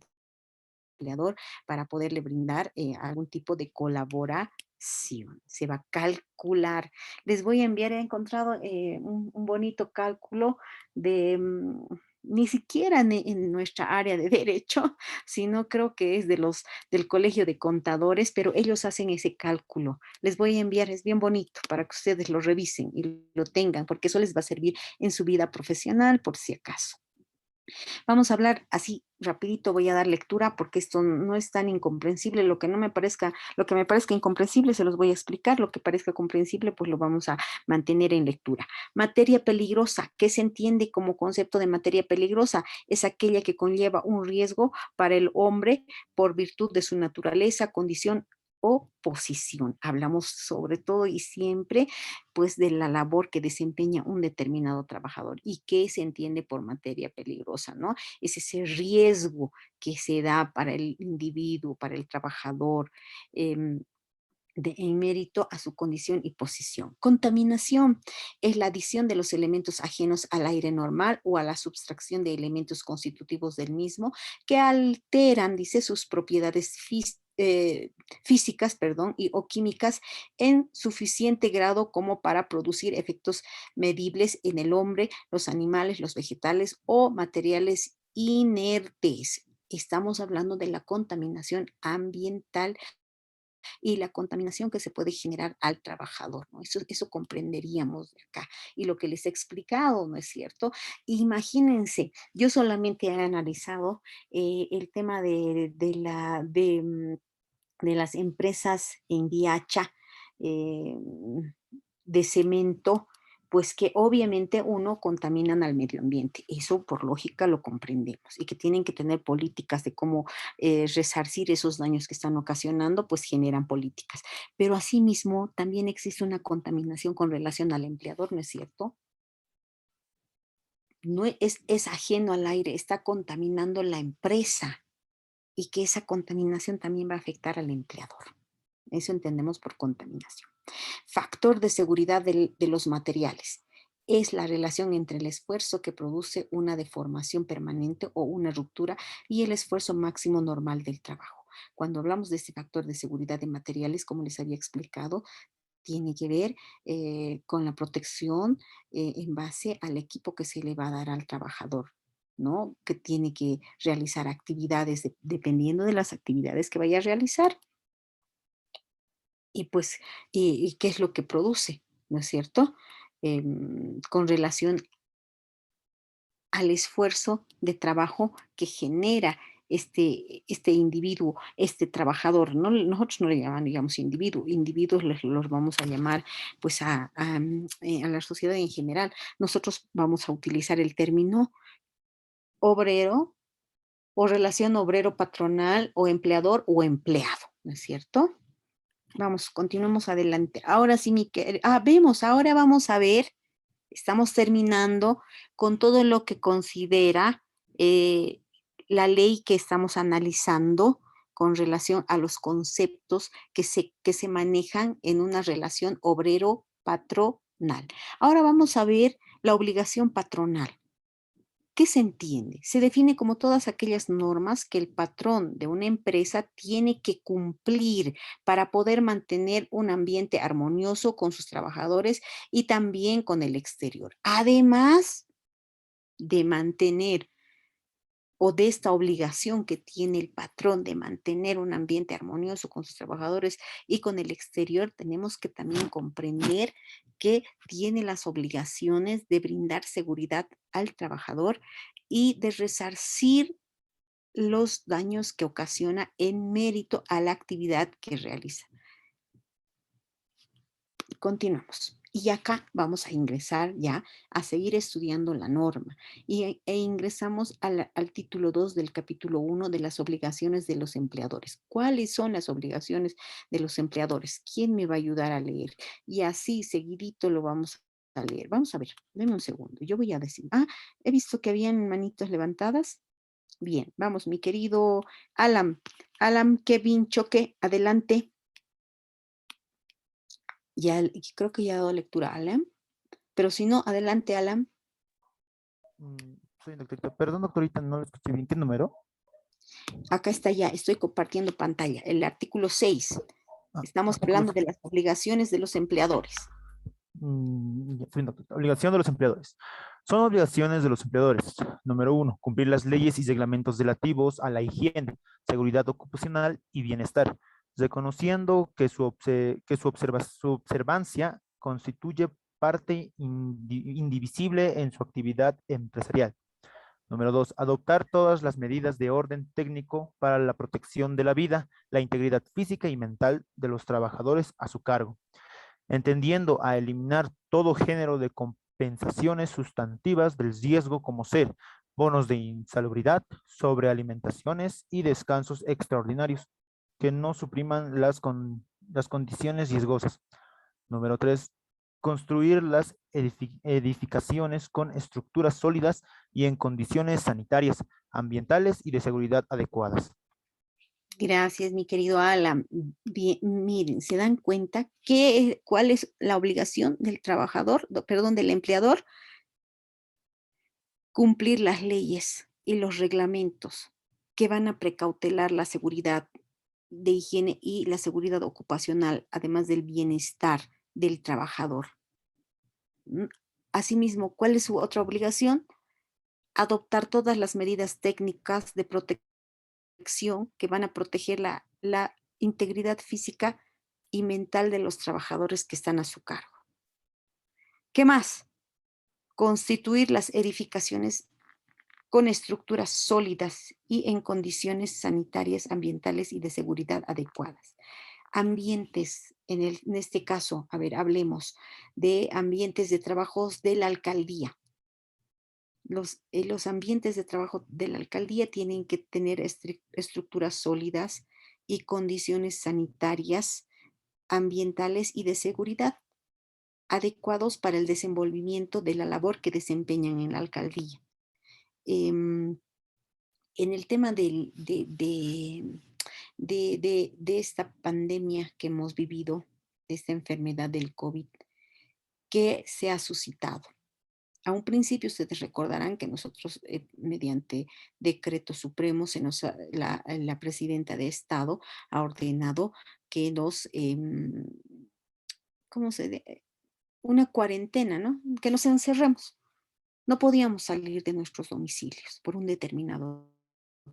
Speaker 1: empleador para poderle brindar algún tipo de colaboración. Se va a calcular. Les voy a enviar, he encontrado un bonito cálculo de... ni siquiera en nuestra área de derecho, sino creo que es del Colegio de Contadores, pero ellos hacen ese cálculo. Les voy a enviar, es bien bonito para que ustedes lo revisen y lo tengan, porque eso les va a servir en su vida profesional por si acaso. Vamos a hablar así rapidito, voy a dar lectura porque esto no es tan incomprensible. Lo que me parezca incomprensible se los voy a explicar. Lo que parezca comprensible, pues lo vamos a mantener en lectura. Materia peligrosa. ¿Qué se entiende como concepto de materia peligrosa? Es aquella que conlleva un riesgo para el hombre por virtud de su naturaleza, condición o posición. Hablamos sobre todo y siempre pues de la labor que desempeña un determinado trabajador y qué se entiende por materia peligrosa, ¿no? Es ese riesgo que se da para el individuo, para el trabajador, en mérito a su condición y posición. Contaminación es la adición de los elementos ajenos al aire normal o a la subtracción de elementos constitutivos del mismo que alteran, dice, sus propiedades físicas, perdón, o químicas en suficiente grado como para producir efectos medibles en el hombre, los animales, los vegetales o materiales inertes. Estamos hablando de la contaminación ambiental y la contaminación que se puede generar al trabajador, ¿no? Eso comprenderíamos de acá. Y lo que les he explicado, ¿no es cierto? Imagínense, yo solamente he analizado el tema de las empresas en Diacha, eh, de cemento, pues que obviamente uno contaminan al medio ambiente. Eso por lógica lo comprendemos y que tienen que tener políticas de cómo resarcir esos daños que están ocasionando, pues generan políticas. Pero asimismo también existe una contaminación con relación al empleador, ¿no es cierto? No es ajeno al aire, está contaminando la empresa. y que esa contaminación también va a afectar al empleador. Eso entendemos por contaminación. Factor de seguridad de los materiales. Es la relación entre el esfuerzo que produce una deformación permanente o una ruptura y el esfuerzo máximo normal del trabajo. Cuando hablamos de este factor de seguridad de materiales, como les había explicado, tiene que ver con la protección en base al equipo que se le va a dar al trabajador, ¿no? Que tiene que realizar actividades dependiendo de las actividades que vaya a realizar y pues, y qué es lo que produce, ¿no es cierto? Con relación al esfuerzo de trabajo que genera este individuo, este trabajador. No, nosotros no le llamamos, digamos, individuo, individuos los vamos a llamar pues a la sociedad en general. Nosotros vamos a utilizar el término obrero o relación obrero-patronal o empleador o empleado, ¿no es cierto? Vamos, continuemos adelante. Ahora sí, ahora vamos a ver, estamos terminando con todo lo que considera eh, la ley que estamos analizando con relación a los conceptos que se manejan en una relación obrero-patronal. Ahora vamos a ver la obligación patronal. ¿Qué se entiende? Se define como todas aquellas normas que el patrón de una empresa tiene que cumplir para poder mantener un ambiente armonioso con sus trabajadores y también con el exterior. Además de mantener o de esta obligación que tiene el patrón de mantener un ambiente armonioso con sus trabajadores y con el exterior, tenemos que también comprender que tiene las obligaciones de brindar seguridad al trabajador y de resarcir los daños que ocasiona en mérito a la actividad que realiza. Continuamos. Y acá vamos a ingresar ya a seguir estudiando la norma e ingresamos al título 2 del capítulo 1 de las obligaciones de los empleadores. ¿Cuáles son las obligaciones de los empleadores? ¿Quién me va a ayudar a leer? Y así seguidito lo vamos a leer. Vamos a ver, denme un segundo. Yo voy a decir, he visto que habían manitos levantadas. Bien, vamos, mi querido Alan. Alan, Kevin, Choque, adelante. Ya, creo que ya ha dado lectura a Alan, pero si no, adelante, Alan.
Speaker 11: Soy un doctorita. Perdón, doctorita, no lo escuché bien. ¿Qué número?
Speaker 1: Acá está ya, estoy compartiendo pantalla. El artículo 6. Estamos hablando de las obligaciones de los empleadores.
Speaker 11: Soy un doctorita. Obligación de los empleadores. Son obligaciones de los empleadores. Número 1, cumplir las leyes y reglamentos relativos a la higiene, seguridad ocupacional y bienestar, reconociendo que su observancia constituye parte indivisible en su actividad empresarial. Número 2, adoptar todas las medidas de orden técnico para la protección de la vida, la integridad física y mental de los trabajadores a su cargo, entendiendo a eliminar todo género de compensaciones sustantivas del riesgo como ser bonos de insalubridad, sobrealimentaciones y descansos extraordinarios que no supriman las condiciones riesgosas. Número 3, construir las edificaciones con estructuras sólidas y en condiciones sanitarias, ambientales y de seguridad adecuadas.
Speaker 1: Gracias, mi querido Alan. Bien, miren, ¿se dan cuenta cuál es la obligación del trabajador, perdón, del empleador? Cumplir las leyes y los reglamentos que van a precautelar la seguridad de higiene y la seguridad ocupacional, además del bienestar del trabajador. Asimismo, ¿cuál es su otra obligación? Adoptar todas las medidas técnicas de protección que van a proteger la integridad física y mental de los trabajadores que están a su cargo. ¿Qué más? Constituir las edificaciones con estructuras sólidas y en condiciones sanitarias, ambientales y de seguridad adecuadas. Ambientes, en este caso, a ver, hablemos de ambientes de trabajos de la alcaldía. Los ambientes de trabajo de la alcaldía tienen que tener estructuras sólidas y condiciones sanitarias, ambientales y de seguridad adecuados para el desenvolvimiento de la labor que desempeñan en la alcaldía. en el tema de esta pandemia que hemos vivido, de esta enfermedad del COVID, ¿qué se ha suscitado? A un principio ustedes recordarán que nosotros, mediante decreto supremo, la presidenta de Estado ha ordenado que ¿cómo una cuarentena, ¿no? Que nos encerremos. No podíamos salir de nuestros domicilios por un determinado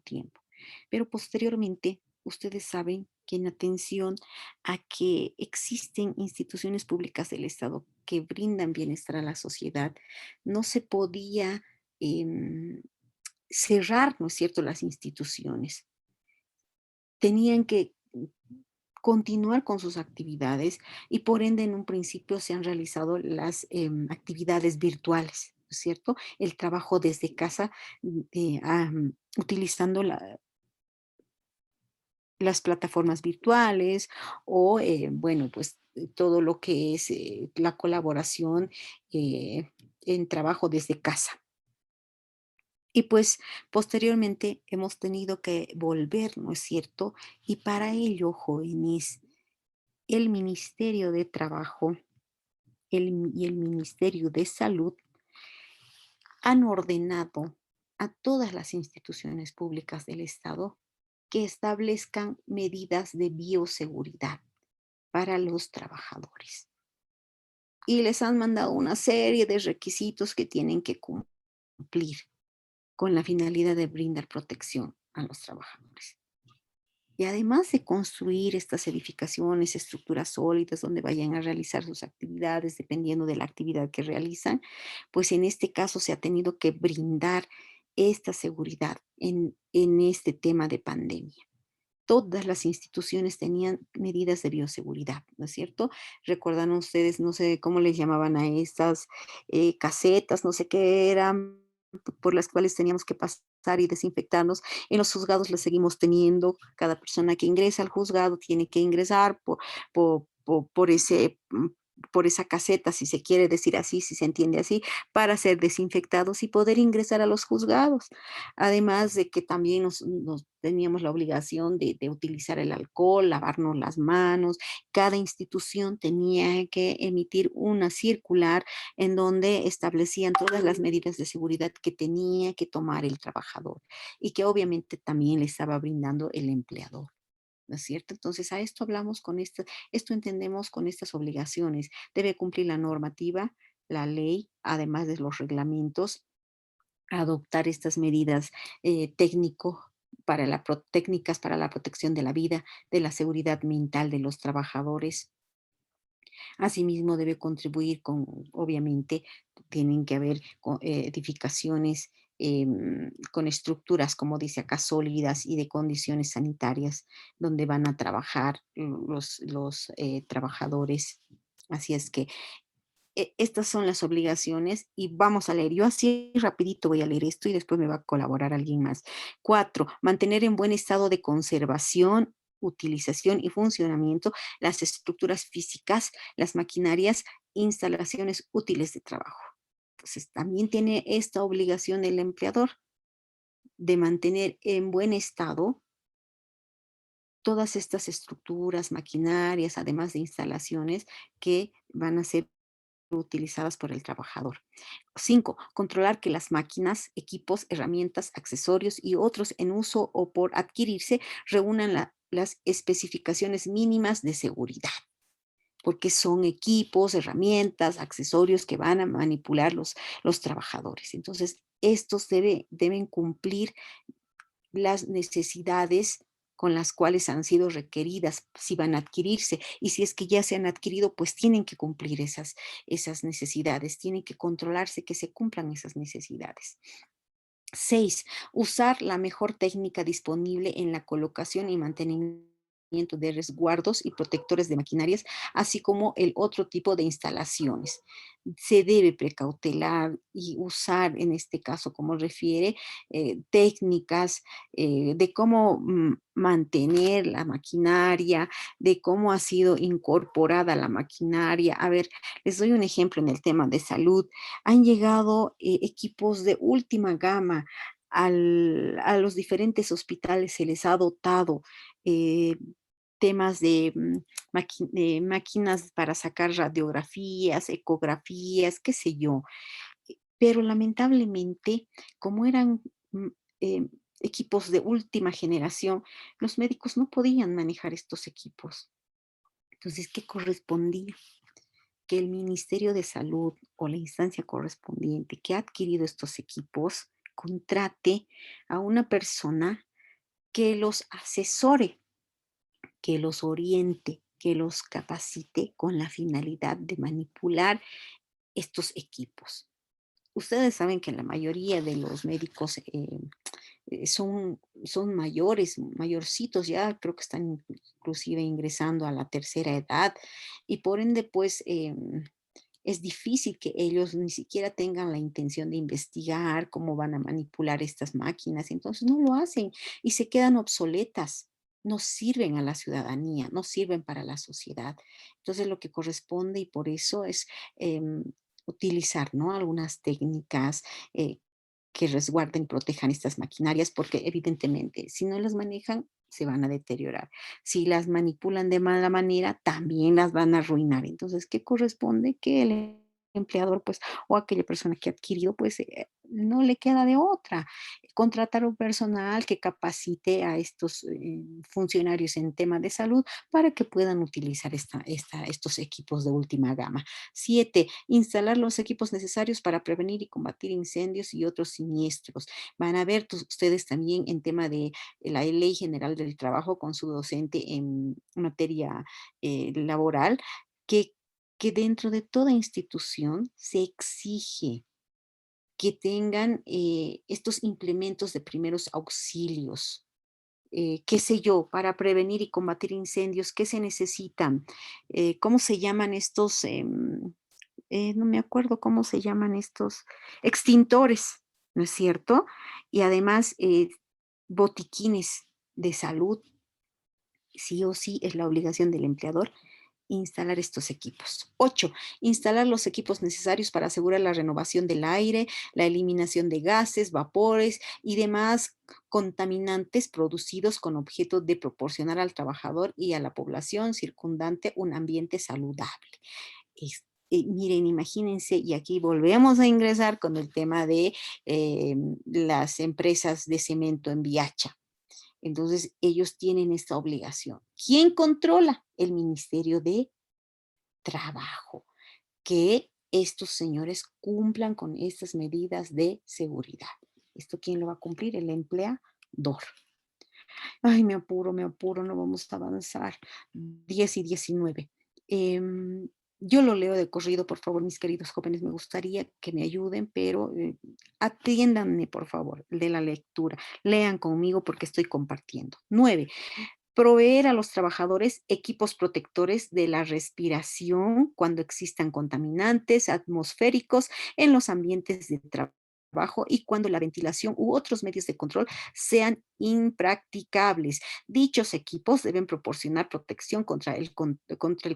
Speaker 1: tiempo. Pero posteriormente, ustedes saben que en atención a que existen instituciones públicas del Estado que brindan bienestar a la sociedad, no se podía cerrar, ¿no es cierto?, las instituciones. Tenían que continuar con sus actividades y por ende en un principio se han realizado las actividades virtuales, ¿no es cierto? El trabajo desde casa, utilizando las plataformas virtuales o, bueno, pues todo lo que es la colaboración en trabajo desde casa. Y pues posteriormente hemos tenido que volver, ¿no es cierto? Y para ello, jóvenes, el Ministerio de Trabajo y el Ministerio de Salud han ordenado a todas las instituciones públicas del Estado que establezcan medidas de bioseguridad para los trabajadores. Y les han mandado una serie de requisitos que tienen que cumplir con la finalidad de brindar protección a los trabajadores. Y además de construir estas edificaciones, estructuras sólidas donde vayan a realizar sus actividades, dependiendo de la actividad que realizan, pues en este caso se ha tenido que brindar esta seguridad en este tema de pandemia. Todas las instituciones tenían medidas de bioseguridad, ¿no es cierto? Recordan ustedes, no sé cómo les llamaban a estas casetas, no sé qué eran, por las cuales teníamos que pasar y desinfectarnos. En los juzgados las seguimos teniendo. Cada persona que ingresa al juzgado tiene que ingresar por esa caseta, si se quiere decir así, si se entiende así, para ser desinfectados y poder ingresar a los juzgados. Además de que también nos teníamos la obligación de utilizar el alcohol, lavarnos las manos. Cada institución tenía que emitir una circular en donde establecían todas las medidas de seguridad que tenía que tomar el trabajador y que obviamente también le estaba brindando el empleador. ¿No es cierto? Entonces, a esto hablamos esto entendemos con estas obligaciones. Debe cumplir la normativa, la ley, además de los reglamentos, adoptar estas medidas técnicas para la protección de la vida, de la seguridad mental de los trabajadores. Asimismo, debe contribuir obviamente, tienen que haber edificaciones con estructuras, como dice acá, sólidas y de condiciones sanitarias, donde van a trabajar los trabajadores. Así es que estas son las obligaciones y vamos a leer. Yo así rapidito voy a leer esto y después me va a colaborar alguien más. 4. Mantener en buen estado de conservación, utilización y funcionamiento las estructuras físicas, las maquinarias, instalaciones útiles de trabajo. Entonces, también tiene esta obligación el empleador de mantener en buen estado todas estas estructuras, maquinarias, además de instalaciones que van a ser utilizadas por el trabajador. 5. Controlar que las máquinas, equipos, herramientas, accesorios y otros en uso o por adquirirse reúnan las especificaciones mínimas de seguridad, porque son equipos, herramientas, accesorios que van a manipular los trabajadores. Entonces, estos deben cumplir las necesidades con las cuales han sido requeridas, si van a adquirirse, y si es que ya se han adquirido, pues tienen que cumplir esas necesidades, tienen que controlarse que se cumplan esas necesidades. 6. Usar la mejor técnica disponible en la colocación y mantenimiento de resguardos y protectores de maquinarias, así como el otro tipo de instalaciones. Se debe precautelar y usar, en este caso, como refiere, técnicas de cómo mantener la maquinaria, de cómo ha sido incorporada la maquinaria. A ver, les doy un ejemplo en el tema de salud. Han llegado equipos de última gama a los diferentes hospitales se les ha dotado temas de, de máquinas para sacar radiografías, ecografías, qué sé yo. Pero lamentablemente, como eran eh, equipos de última generación, los médicos no podían manejar estos equipos. Entonces, ¿qué correspondía? Que el Ministerio de Salud o la instancia correspondiente que ha adquirido estos equipos contrate a una persona que los asesore, que los oriente, que los capacite con la finalidad de manipular estos equipos. Ustedes saben que la mayoría de los médicos son mayores, mayorcitos ya, creo que están inclusive ingresando a la tercera edad y por ende pues es difícil que ellos ni siquiera tengan la intención de investigar cómo van a manipular estas máquinas, entonces no lo hacen y se quedan obsoletas. No sirven a la ciudadanía, no sirven para la sociedad. Entonces lo que corresponde y por eso es utilizar, ¿no? Algunas técnicas que resguarden, protejan estas maquinarias, porque evidentemente si no las manejan, se van a deteriorar. Si las manipulan de mala manera, también las van a arruinar. Entonces, ¿qué corresponde? Que el empleador, pues, o aquella persona que ha adquirido, pues, no le queda de otra. Contratar un personal que capacite a estos funcionarios en tema de salud para que puedan utilizar estos equipos de última gama. 7. Instalar los equipos necesarios para prevenir y combatir incendios y otros siniestros. Van a ver ustedes también en tema de la Ley General del Trabajo con su docente en materia laboral, que, que dentro de toda institución se exige que tengan estos implementos de primeros auxilios. Qué sé yo, para prevenir y combatir incendios, ¿qué se necesitan? ¿Cómo se llaman estos? No me acuerdo cómo se llaman estos extintores, ¿no es cierto? Y además, botiquines de salud, sí o sí es la obligación del empleador instalar estos equipos. 8. Instalar los equipos necesarios para asegurar la renovación del aire, la eliminación de gases, vapores y demás contaminantes producidos con objeto de proporcionar al trabajador y a la población circundante un ambiente saludable. Miren, imagínense, y aquí volvemos a ingresar con el tema de las empresas de cemento en Viacha. Entonces, ellos tienen esta obligación. ¿Quién controla? El Ministerio de Trabajo. Que estos señores cumplan con estas medidas de seguridad. ¿Esto quién lo va a cumplir? El empleador. Ay, me apuro, no vamos a avanzar. 10 y 19. Yo lo leo de corrido, por favor, mis queridos jóvenes, me gustaría que me ayuden, pero atiéndanme, por favor, de la lectura. Lean conmigo porque estoy compartiendo. 9. Proveer a los trabajadores equipos protectores de la respiración cuando existan contaminantes atmosféricos en los ambientes de trabajo y cuando la ventilación u otros medios de control sean impracticables. Dichos equipos deben proporcionar protección contra el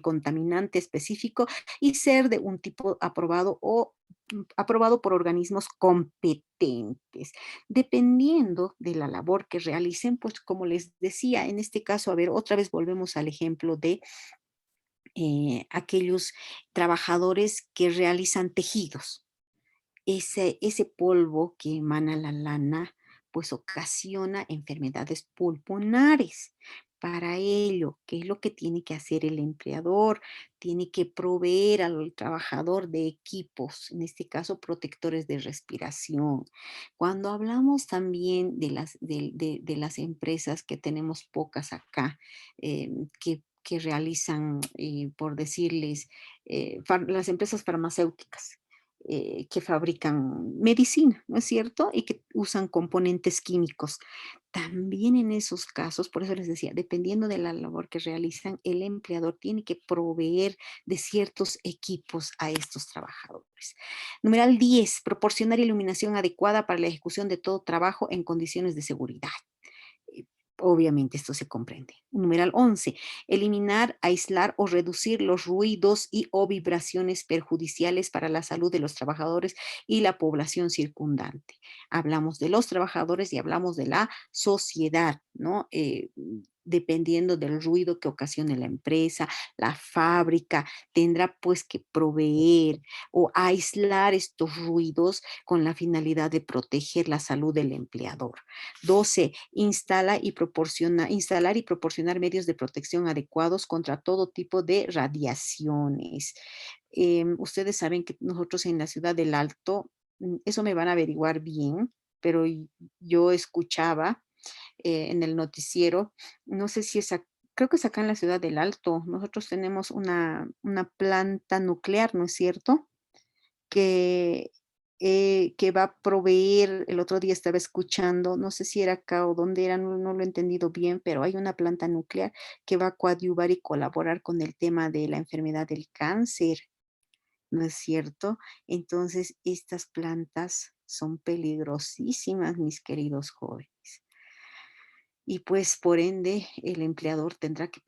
Speaker 1: contaminante específico y ser de un tipo aprobado o aprobado por organismos competentes. Dependiendo de la labor que realicen, pues como les decía, en este caso, a ver, otra vez volvemos al ejemplo de aquellos trabajadores que realizan tejidos. Ese polvo que emana la lana, pues ocasiona enfermedades pulmonares. Para ello, ¿qué es lo que tiene que hacer el empleador? Tiene que proveer al trabajador de equipos, en este caso protectores de respiración. Cuando hablamos también de las empresas, que tenemos pocas acá, que realizan, por decirles, las empresas farmacéuticas, que fabrican medicina, ¿no es cierto? Y que usan componentes químicos. También en esos casos, por eso les decía, dependiendo de la labor que realizan, el empleador tiene que proveer de ciertos equipos a estos trabajadores. Numeral 10, proporcionar iluminación adecuada para la ejecución de todo trabajo en condiciones de seguridad. Obviamente esto se comprende. Numeral 11. Eliminar, aislar o reducir los ruidos y o vibraciones perjudiciales para la salud de los trabajadores y la población circundante. Hablamos de los trabajadores y hablamos de la sociedad, ¿no? Dependiendo del ruido que ocasione la empresa, la fábrica, tendrá pues que proveer o aislar estos ruidos con la finalidad de proteger la salud del empleador. 12. Instalar y proporcionar medios de protección adecuados contra todo tipo de radiaciones. Ustedes saben que nosotros en la ciudad del Alto, eso me van a averiguar bien, pero yo escuchaba en el noticiero, no sé si es, creo que es acá en la ciudad del Alto, nosotros tenemos una planta nuclear, ¿no es cierto? Que va a proveer, el otro día estaba escuchando, no sé si era acá o dónde era, no lo he entendido bien, pero hay una planta nuclear que va a coadyuvar y colaborar con el tema de la enfermedad del cáncer, ¿no es cierto? Entonces, estas plantas son peligrosísimas, mis queridos jóvenes. Y pues por ende el empleador tendrá que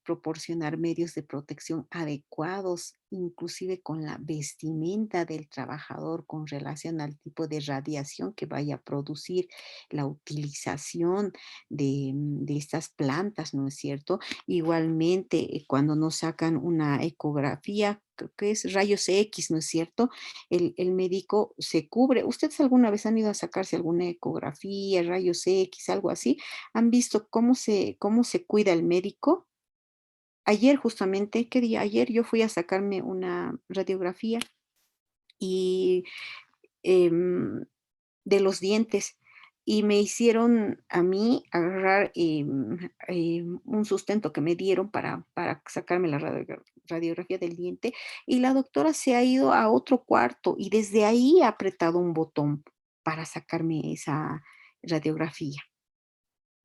Speaker 1: proporcionar medios de protección adecuados, inclusive con la vestimenta del trabajador con relación al tipo de radiación que vaya a producir la utilización de estas plantas, ¿no es cierto? Igualmente, cuando nos sacan una ecografía, creo que es rayos X, ¿no es cierto? El médico se cubre. ¿Ustedes alguna vez han ido a sacarse alguna ecografía, rayos X, algo así? ¿Han visto cómo se cuida el médico? Ayer justamente, ¿qué día? Ayer yo fui a sacarme una radiografía y em, de los dientes y me hicieron a mí agarrar un sustento que me dieron para sacarme la radiografía del diente y la doctora se ha ido a otro cuarto y desde ahí ha apretado un botón para sacarme esa radiografía.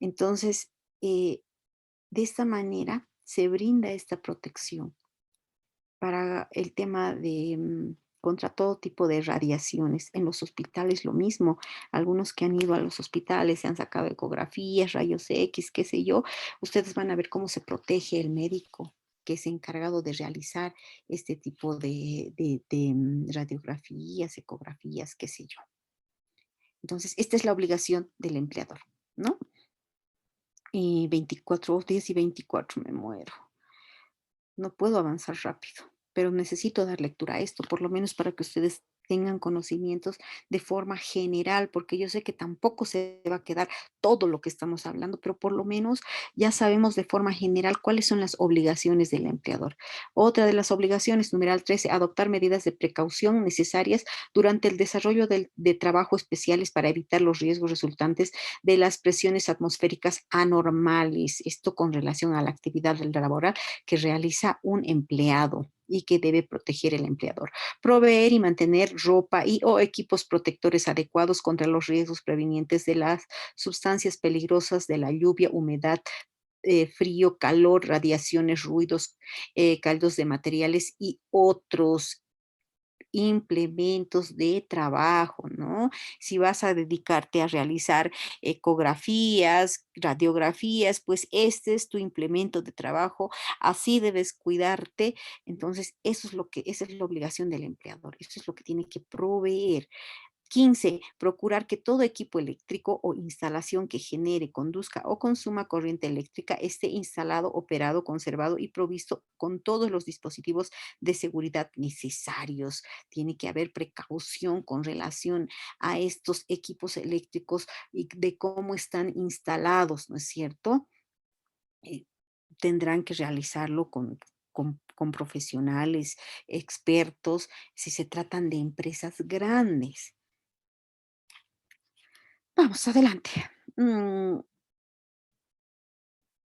Speaker 1: Entonces, de esta manera se brinda esta protección para el tema de contra todo tipo de radiaciones. En los hospitales lo mismo. Algunos que han ido a los hospitales se han sacado ecografías, rayos X, qué sé yo. Ustedes van a ver cómo se protege el médico que es encargado de realizar este tipo de radiografías, ecografías, qué sé yo. Entonces, esta es la obligación del empleador, ¿no? Y 24, 10 y 24 me muero. No puedo avanzar rápido, pero necesito dar lectura a esto, por lo menos para que ustedes tengan conocimientos de forma general, porque yo sé que tampoco se va a quedar todo lo que estamos hablando, pero por lo menos ya sabemos de forma general cuáles son las obligaciones del empleador. Otra de las obligaciones, numeral 13, adoptar medidas de precaución necesarias durante el desarrollo de trabajo especiales para evitar los riesgos resultantes de las presiones atmosféricas anormales. Esto con relación a la actividad laboral que realiza un empleado y que debe proteger el empleador. Proveer y mantener ropa y o equipos protectores adecuados contra los riesgos prevenientes de las sustancias peligrosas de la lluvia, humedad, frío, calor, radiaciones, ruidos, caldos de materiales y otros implementos de trabajo, ¿no? Si vas a dedicarte a realizar ecografías, radiografías, pues este es tu implemento de trabajo, así debes cuidarte. Entonces, esa es la obligación del empleador, eso es lo que tiene que proveer. 15. Procurar que todo equipo eléctrico o instalación que genere, conduzca o consuma corriente eléctrica esté instalado, operado, conservado y provisto con todos los dispositivos de seguridad necesarios. Tiene que haber precaución con relación a estos equipos eléctricos y de cómo están instalados, ¿no es cierto? Eh, Tendrán que realizarlo con profesionales, expertos, si se tratan de empresas grandes. Vamos adelante.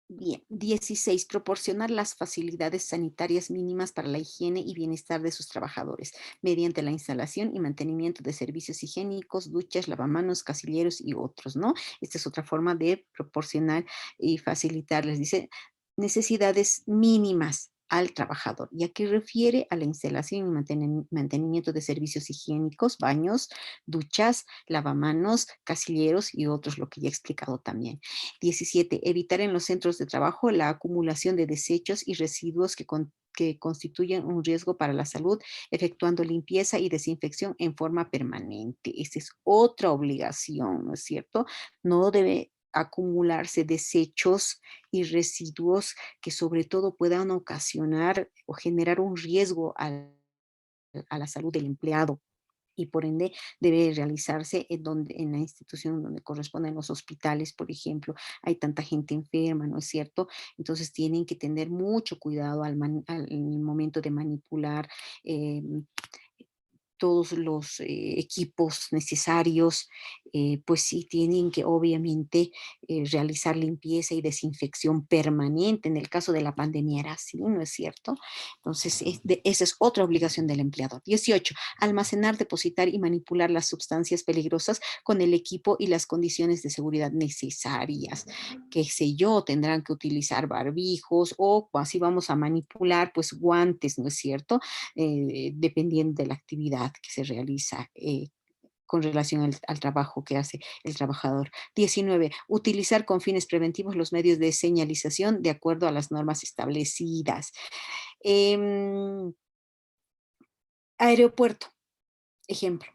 Speaker 1: Bien, 16. Proporcionar las facilidades sanitarias mínimas para la higiene y bienestar de sus trabajadores, mediante la instalación y mantenimiento de servicios higiénicos, duchas, lavamanos, casilleros y otros, ¿no? Esta es otra forma de proporcionar y facilitarles. Dice, necesidades mínimas al trabajador, ya que refiere a la instalación y mantenimiento de servicios higiénicos, baños, duchas, lavamanos, casilleros y otros, lo que ya he explicado también. 17. Evitar en los centros de trabajo la acumulación de desechos y residuos que constituyen un riesgo para la salud, efectuando limpieza y desinfección en forma permanente. Esa es otra obligación, ¿no es cierto? No debe acumularse desechos y residuos que sobre todo puedan ocasionar o generar un riesgo a la salud del empleado y por ende debe realizarse en la institución donde corresponden los hospitales, por ejemplo. Hay tanta gente enferma, ¿no es cierto? Entonces tienen que tener mucho cuidado en el momento de manipular todos los equipos necesarios, pues sí tienen que obviamente realizar limpieza y desinfección permanente. En el caso de la pandemia era así, ¿no es cierto? Entonces, esa es otra obligación del empleador. 18. Almacenar, depositar y manipular las sustancias peligrosas con el equipo y las condiciones de seguridad necesarias. Qué sé yo, tendrán que utilizar barbijos o así vamos a manipular, pues guantes, ¿no es cierto? Dependiendo de la actividad que se realiza con relación al trabajo que hace el trabajador. 19. Utilizar con fines preventivos los medios de señalización de acuerdo a las normas establecidas. Aeropuerto, ejemplo.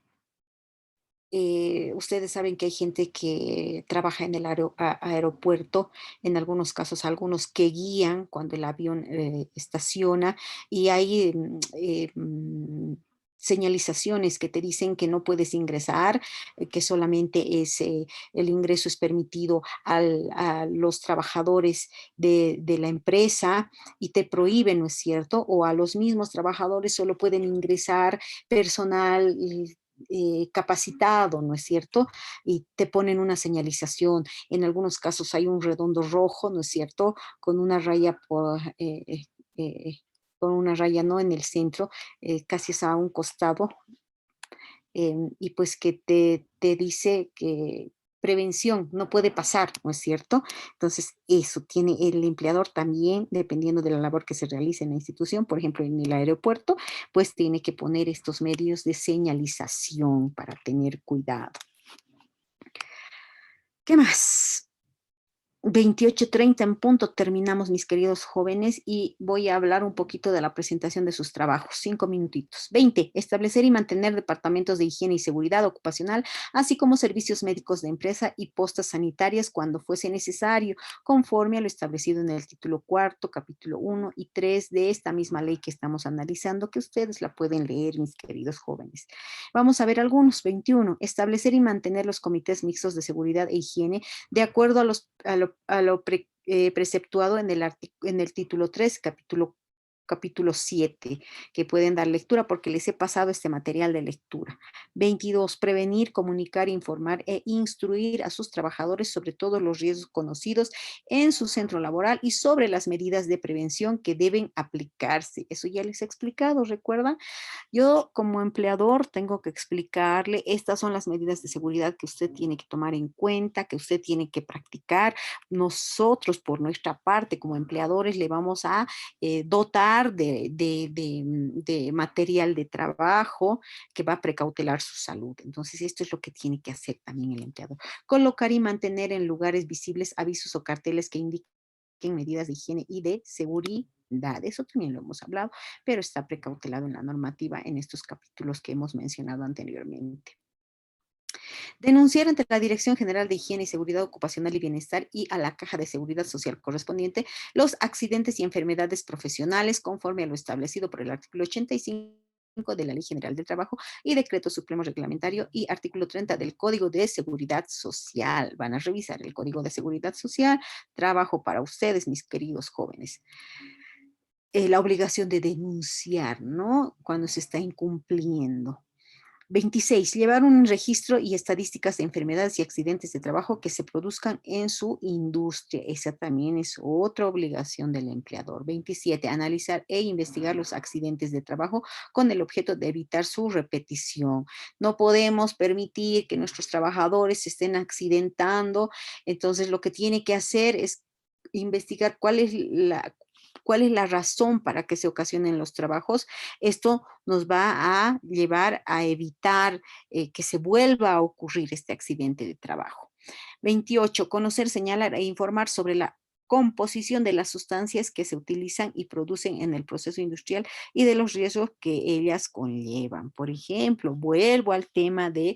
Speaker 1: Ustedes saben que hay gente que trabaja en el aeropuerto, en algunos casos, algunos que guían cuando el avión estaciona y hay señalizaciones que te dicen que no puedes ingresar, que solamente el ingreso es permitido a los trabajadores de la empresa y te prohíben, ¿no es cierto? O a los mismos trabajadores solo pueden ingresar personal capacitado, ¿no es cierto? Y te ponen una señalización. En algunos casos hay un redondo rojo, ¿no es cierto? Con una raya con una raya no en el centro, casi es a un costado, y pues que te dice que prevención no puede pasar, ¿no es cierto? Entonces, eso tiene el empleador también, dependiendo de la labor que se realice en la institución, por ejemplo, en el aeropuerto, pues tiene que poner estos medios de señalización para tener cuidado. ¿Qué más? 28:30 en punto terminamos, mis queridos jóvenes, y voy a hablar un poquito de la presentación de sus trabajos. 5 minutitos. 20. Establecer y mantener departamentos de higiene y seguridad ocupacional, así como servicios médicos de empresa y postas sanitarias cuando fuese necesario, conforme a lo establecido en el título 4, capítulo 1 y 3 de esta misma ley que estamos analizando, que ustedes la pueden leer, mis queridos jóvenes. Vamos a ver algunos. 21. Establecer y mantener los comités mixtos de seguridad e higiene de acuerdo a lo preceptuado en el título 3, capítulo 7, que pueden dar lectura porque les he pasado este material de lectura. 22. Prevenir, comunicar, informar e instruir a sus trabajadores sobre todos los riesgos conocidos en su centro laboral y sobre las medidas de prevención que deben aplicarse. Eso ya les he explicado, ¿recuerdan? Yo como empleador tengo que explicarle, estas son las medidas de seguridad que usted tiene que tomar en cuenta, que usted tiene que practicar. Nosotros, por nuestra parte, como empleadores, le vamos a dotar de material de trabajo que va a precautelar su salud. Entonces, esto es lo que tiene que hacer también el empleador. Colocar y mantener en lugares visibles avisos o carteles que indiquen medidas de higiene y de seguridad. Eso también lo hemos hablado, pero está precautelado en la normativa en estos capítulos que hemos mencionado anteriormente. Denunciar ante la Dirección General de Higiene y Seguridad Ocupacional y Bienestar y a la Caja de Seguridad Social correspondiente los accidentes y enfermedades profesionales conforme a lo establecido por el artículo 85 de la Ley General del Trabajo y Decreto Supremo Reglamentario y artículo 30 del Código de Seguridad Social. Van a revisar el Código de Seguridad Social. Trabajo para ustedes, mis queridos jóvenes. La obligación de denunciar, ¿no? Cuando se está incumpliendo. 26. Llevar un registro y estadísticas de enfermedades y accidentes de trabajo que se produzcan en su industria. Esa también es otra obligación del empleador. 27. Analizar e investigar los accidentes de trabajo con el objeto de evitar su repetición. No podemos permitir que nuestros trabajadores se estén accidentando. Entonces, lo que tiene que hacer es investigar cuál es cuál es la razón para que se ocasionen los trabajos. Esto nos va a llevar a evitar que se vuelva a ocurrir este accidente de trabajo. 28. Conocer, señalar e informar sobre la composición de las sustancias que se utilizan y producen en el proceso industrial y de los riesgos que ellas conllevan. Por ejemplo, vuelvo al tema de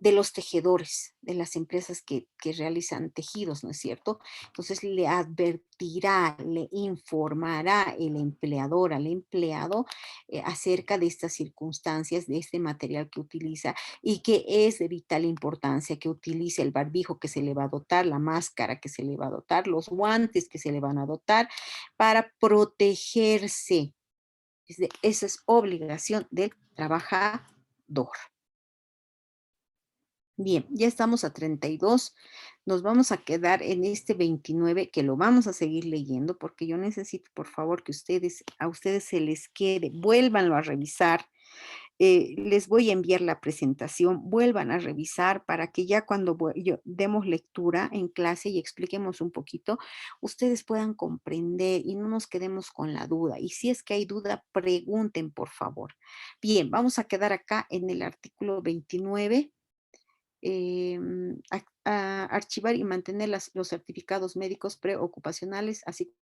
Speaker 1: los tejedores, de las empresas que realizan tejidos, ¿no es cierto? Entonces le advertirá, le informará el empleador al empleado acerca de estas circunstancias, de este material que utiliza y que es de vital importancia que utilice el barbijo que se le va a dotar, la máscara que se le va a dotar, los guantes que se le van a dotar para protegerse. Esa es obligación del trabajador. Bien, ya estamos a 32. Nos vamos a quedar en este 29 que lo vamos a seguir leyendo porque yo necesito, por favor, que a ustedes se les quede, vuélvanlo a revisar. Les voy a enviar la presentación, vuelvan a revisar para que ya cuando demos lectura en clase y expliquemos un poquito, ustedes puedan comprender y no nos quedemos con la duda. Y si es que hay duda, pregunten, por favor. Bien, vamos a quedar acá en el artículo 29. Archivar y mantener los certificados médicos preocupacionales, así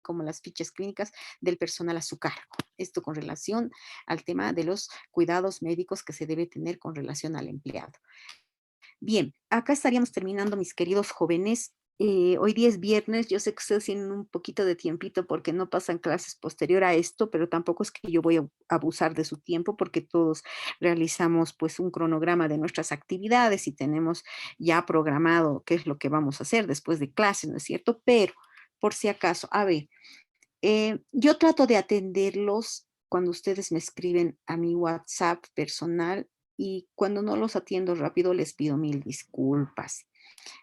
Speaker 1: como las fichas clínicas del personal a su cargo. Esto con relación al tema de los cuidados médicos que se debe tener con relación al empleado. Bien, acá estaríamos terminando, mis queridos jóvenes. Hoy día es viernes, yo sé que ustedes tienen un poquito de tiempito porque no pasan clases posterior a esto, pero tampoco es que yo voy a abusar de su tiempo porque todos realizamos pues un cronograma de nuestras actividades y tenemos ya programado qué es lo que vamos a hacer después de clases, ¿no es cierto? Pero por si acaso, a ver, yo trato de atenderlos cuando ustedes me escriben a mi WhatsApp personal y cuando no los atiendo rápido les pido mil disculpas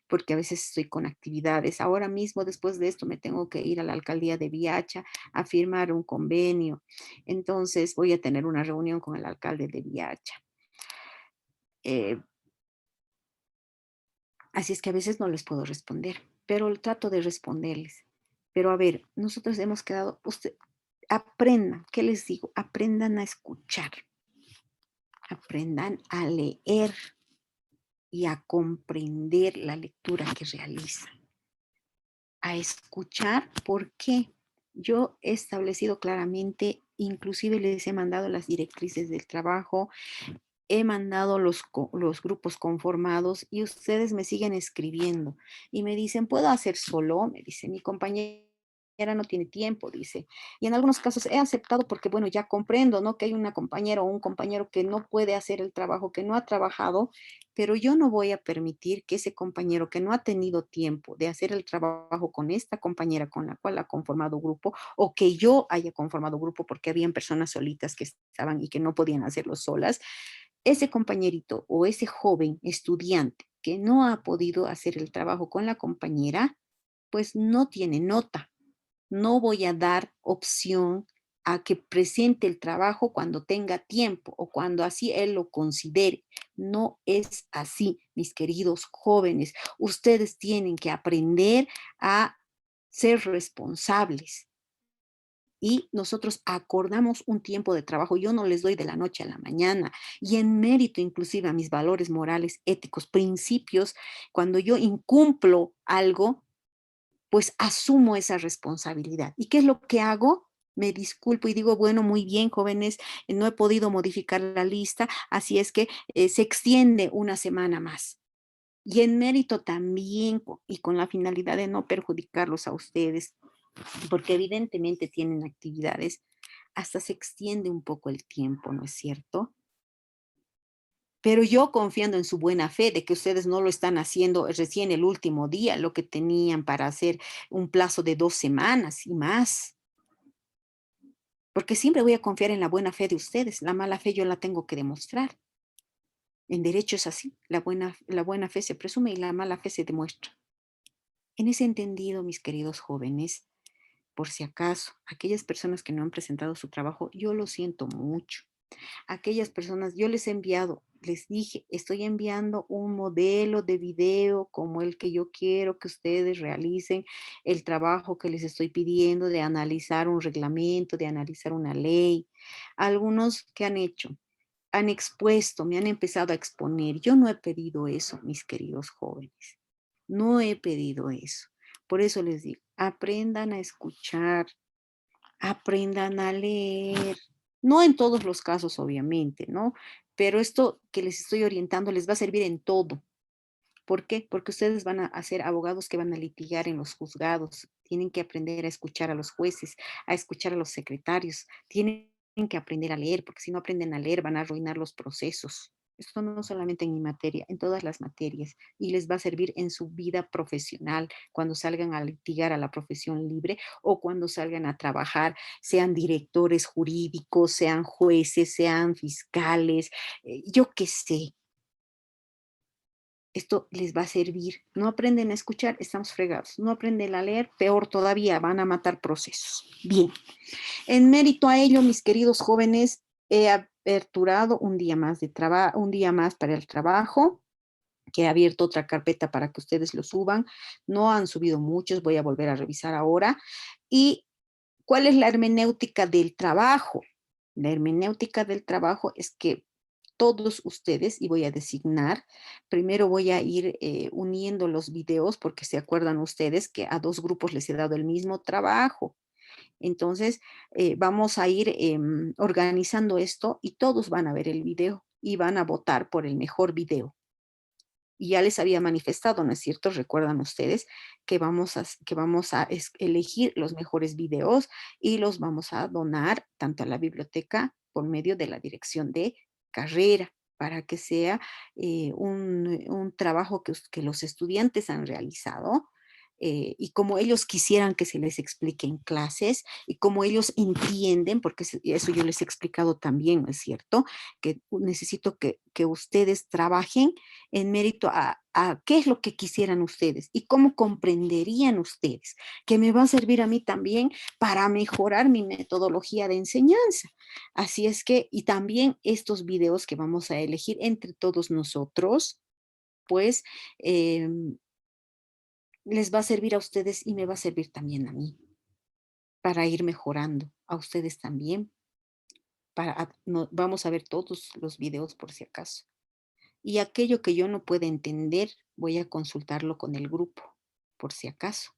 Speaker 1: porque a veces estoy con actividades. Ahora mismo, después de esto, me tengo que ir a la alcaldía de Viacha a firmar un convenio. Entonces, voy a tener una reunión con el alcalde de Viacha. Así es que a veces no les puedo responder, pero trato de responderles. Pero a ver, nosotros hemos quedado, aprendan, ¿qué les digo? Aprendan a escuchar, aprendan a leer y a comprender la lectura que realizan. A escuchar, ¿por qué? Yo he establecido claramente, inclusive les he mandado las directrices del trabajo, he mandado los grupos conformados y ustedes me siguen escribiendo y me dicen, ¿puedo hacer solo? Me dice, mi compañera no tiene tiempo, dice. Y en algunos casos he aceptado porque, bueno, ya comprendo, ¿no? Que hay una compañera o un compañero que no puede hacer el trabajo, que no ha trabajado, pero yo no voy a permitir que ese compañero que no ha tenido tiempo de hacer el trabajo con esta compañera con la cual ha conformado grupo o que yo haya conformado grupo porque habían personas solitas que estaban y que no podían hacerlo solas, ese compañerito o ese joven estudiante que no ha podido hacer el trabajo con la compañera, pues no tiene nota. No voy a dar opción a que presente el trabajo cuando tenga tiempo o cuando así él lo considere. No es así, mis queridos jóvenes. Ustedes tienen que aprender a ser responsables. Y nosotros acordamos un tiempo de trabajo. Yo no les doy de la noche a la mañana. Y en mérito inclusive a mis valores morales, éticos, principios, cuando yo incumplo algo, pues asumo esa responsabilidad. ¿Y qué es lo que hago? Me disculpo y digo, bueno, muy bien, jóvenes, no he podido modificar la lista, así es que se extiende una semana más. Y en mérito también, y con la finalidad de no perjudicarlos a ustedes, porque evidentemente tienen actividades, hasta se extiende un poco el tiempo, ¿no es cierto? Pero yo confiando en su buena fe de que ustedes no lo están haciendo recién el último día, lo que tenían para hacer un plazo de 2 semanas y más. Porque siempre voy a confiar en la buena fe de ustedes. La mala fe yo la tengo que demostrar. En derecho es así. La buena fe se presume y la mala fe se demuestra. En ese entendido, mis queridos jóvenes, por si acaso, aquellas personas que no han presentado su trabajo, yo lo siento mucho. Aquellas personas, yo les he enviado Les dije, estoy enviando un modelo de video como el que yo quiero que ustedes realicen el trabajo que les estoy pidiendo de analizar un reglamento, de analizar una ley. Algunos que han hecho, han expuesto, me han empezado a exponer. Yo no he pedido eso, mis queridos jóvenes. No he pedido eso. Por eso les digo, aprendan a escuchar, aprendan a leer. No en todos los casos, obviamente, ¿no? Pero esto que les estoy orientando les va a servir en todo. ¿Por qué? Porque ustedes van a ser abogados que van a litigar en los juzgados. Tienen que aprender a escuchar a los jueces, a escuchar a los secretarios. Tienen que aprender a leer, porque si no aprenden a leer van a arruinar los procesos. Esto no solamente en mi materia, en todas las materias. Y les va a servir en su vida profesional, cuando salgan a litigar a la profesión libre o cuando salgan a trabajar, sean directores jurídicos, sean jueces, sean fiscales, yo qué sé. Esto les va a servir. No aprenden a escuchar, estamos fregados. No aprenden a leer, peor todavía, van a matar procesos. Bien, en mérito a ello, mis queridos jóvenes, he aperturado un día más de trabajo, un día más para el trabajo, que he abierto otra carpeta para que ustedes lo suban. No han subido muchos, voy a volver a revisar ahora. ¿Y cuál es la hermenéutica del trabajo? La hermenéutica del trabajo es que todos ustedes, y voy a designar, primero voy a ir uniendo los videos, porque se acuerdan ustedes que a 2 grupos les he dado el mismo trabajo. Entonces, vamos a ir organizando esto y todos van a ver el video y van a votar por el mejor video. Y ya les había manifestado, ¿no es cierto? Recuerdan ustedes que vamos a elegir los mejores videos y los vamos a donar tanto a la biblioteca por medio de la dirección de carrera, para que sea un trabajo que los estudiantes han realizado, y como ellos quisieran que se les explique en clases y como ellos entienden, porque eso yo les he explicado también, ¿no es cierto? Que necesito que ustedes trabajen en mérito a qué es lo que quisieran ustedes y cómo comprenderían ustedes, que me va a servir a mí también para mejorar mi metodología de enseñanza. Así es que, y también estos videos que vamos a elegir entre todos nosotros, pues les va a servir a ustedes y me va a servir también a mí para ir mejorando, a ustedes también. Vamos a ver todos los videos por si acaso. Y aquello que yo no pueda entender, voy a consultarlo con el grupo, por si acaso.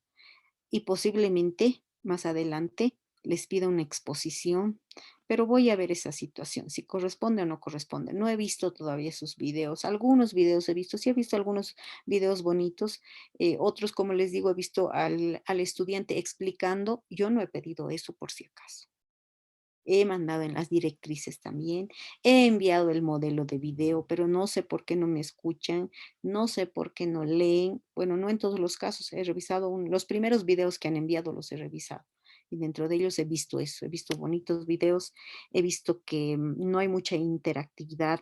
Speaker 1: Y posiblemente más adelante les pida una exposición, pero voy a ver esa situación, si corresponde o no corresponde. No he visto todavía sus videos. Algunos videos he visto, sí he visto algunos videos bonitos. Otros, como les digo, he visto al estudiante explicando. Yo no he pedido eso por si acaso. He mandado en las directrices también, he enviado el modelo de video, pero no sé por qué no me escuchan, no sé por qué no leen. Bueno, no en todos los casos, he revisado los primeros videos que han enviado, los he revisado. Y dentro de ellos he visto eso, he visto bonitos videos, he visto que no hay mucha interactividad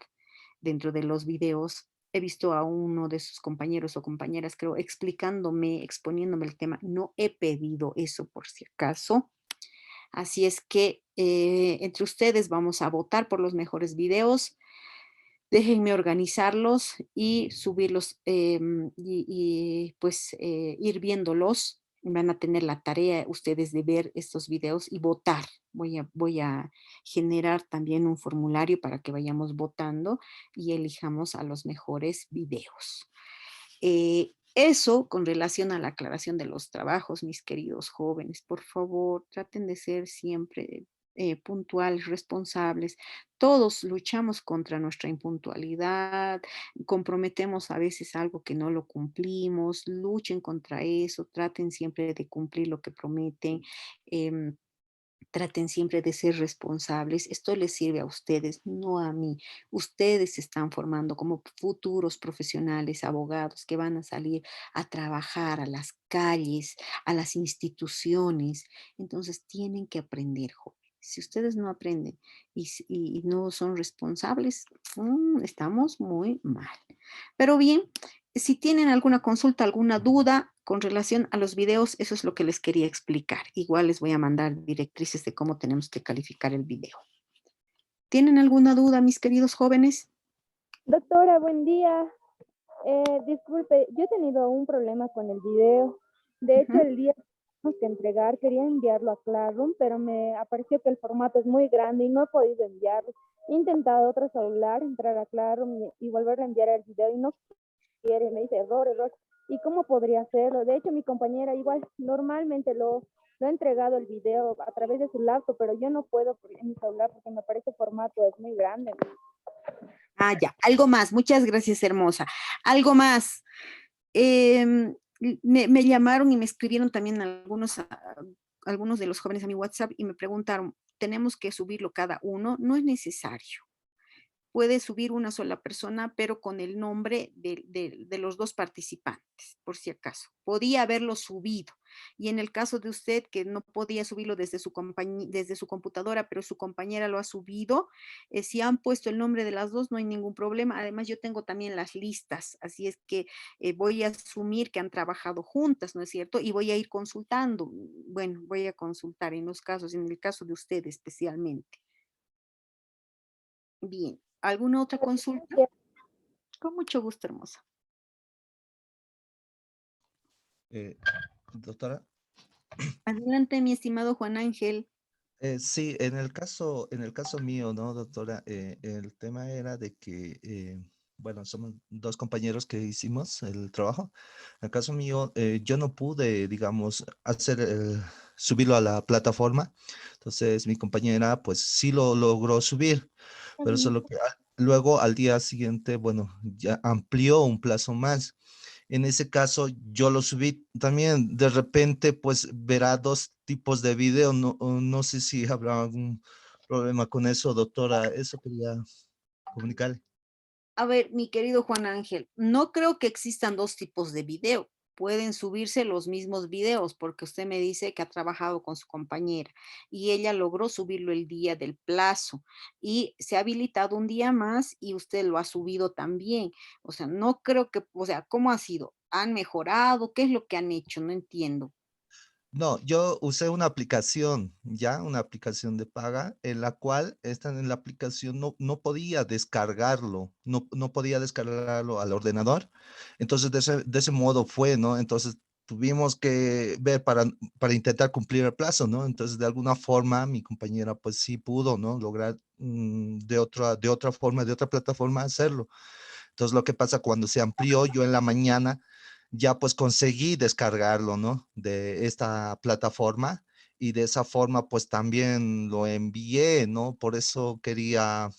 Speaker 1: dentro de los videos. He visto a uno de sus compañeros o compañeras, creo, explicándome, exponiéndome el tema. No he pedido eso por si acaso. Así es que entre ustedes vamos a votar por los mejores videos. Déjenme organizarlos y subirlos pues ir viéndolos. Van a tener la tarea ustedes de ver estos videos y votar. Voy a generar también un formulario para que vayamos votando y elijamos a los mejores videos. Eso con relación a la aclaración de los trabajos, mis queridos jóvenes, por favor, traten de ser siempre puntuales, responsables. Todos luchamos contra nuestra impuntualidad, comprometemos a veces algo que no lo cumplimos, luchen contra eso, traten siempre de cumplir lo que prometen. Traten siempre de ser responsables. Esto les sirve a ustedes, no a mí. Ustedes se están formando como futuros profesionales, abogados que van a salir a trabajar a las calles, a las instituciones. Entonces tienen que aprender, jóvenes. Si ustedes no aprenden y no son responsables, estamos muy mal. Pero bien, si tienen alguna consulta, alguna duda con relación a los videos, eso es lo que les quería explicar. Igual les voy a mandar directrices de cómo tenemos que calificar el video. ¿Tienen alguna duda, mis queridos jóvenes?
Speaker 12: Doctora, buen día. Disculpe, yo he tenido un problema con el video. De hecho,
Speaker 1: Ujú.
Speaker 12: el día que tenemos que entregar, quería enviarlo a Classroom, pero me apareció que el formato es muy grande y no he podido enviarlo. He intentado otro celular, entrar a Classroom y volver a enviar el video y no quiere, me dice error, error. ¿Y cómo podría hacerlo? De hecho, mi compañera igual normalmente lo ha entregado el video a través de su laptop, pero yo no puedo en mi celular porque me parece el formato es muy grande.
Speaker 1: Ah, ya, algo más. Muchas gracias, hermosa. Algo más. Em, me llamaron y me escribieron también algunos de los jóvenes a mi WhatsApp y me preguntaron, ¿tenemos que subirlo cada uno? No es necesario. Puede subir una sola persona, pero con el nombre de los dos participantes, por si acaso. Podía haberlo subido. Y en el caso de usted, que no podía subirlo desde su computadora, pero su compañera lo ha subido, si han puesto el nombre de las dos, no hay ningún problema. Además, yo tengo también las listas, así es que voy a asumir que han trabajado juntas, ¿no es cierto? Y voy a ir consultando. Bueno, voy a consultar en los casos, en el caso de usted especialmente. Bien, ¿alguna otra consulta? Con mucho gusto, hermosa.
Speaker 13: Doctora,
Speaker 1: Adelante, mi estimado Juan Ángel.
Speaker 13: sí, en el caso mío, ¿no, doctora? El tema era de que, bueno, somos dos compañeros que hicimos el trabajo. En el caso mío, yo no pude, digamos, subirlo a la plataforma. Entonces, mi compañera, pues sí lo logró subir, pero solo que luego al día siguiente, bueno, ya amplió un plazo más. En ese caso, yo lo subí también. De repente, pues verá dos tipos de video. No, no sé si habrá algún problema con eso, doctora. Eso quería comunicarle.
Speaker 1: A ver, mi querido Juan Ángel, no creo que existan dos tipos de video. Pueden subirse los mismos videos porque usted me dice que ha trabajado con su compañera y ella logró subirlo el día del plazo y se ha habilitado un día más y usted lo ha subido también. O sea, no creo que, o sea, ¿cómo ha sido? ¿Han mejorado? ¿Qué es lo que han hecho? No entiendo.
Speaker 13: No, yo usé una aplicación, ya, una aplicación de paga, en la cual esta en la aplicación no podía descargarlo, no podía descargarlo al ordenador. Entonces, de ese modo fue, ¿no? Entonces, tuvimos que ver para intentar cumplir el plazo, ¿no? Entonces, de alguna forma, mi compañera, pues sí pudo, ¿no? Lograr de otra forma, de otra plataforma hacerlo. Entonces, lo que pasa cuando se amplió, yo en la mañana ya pues conseguí descargarlo, ¿no? De esta plataforma y de esa forma pues también lo envié, ¿no? Por eso quería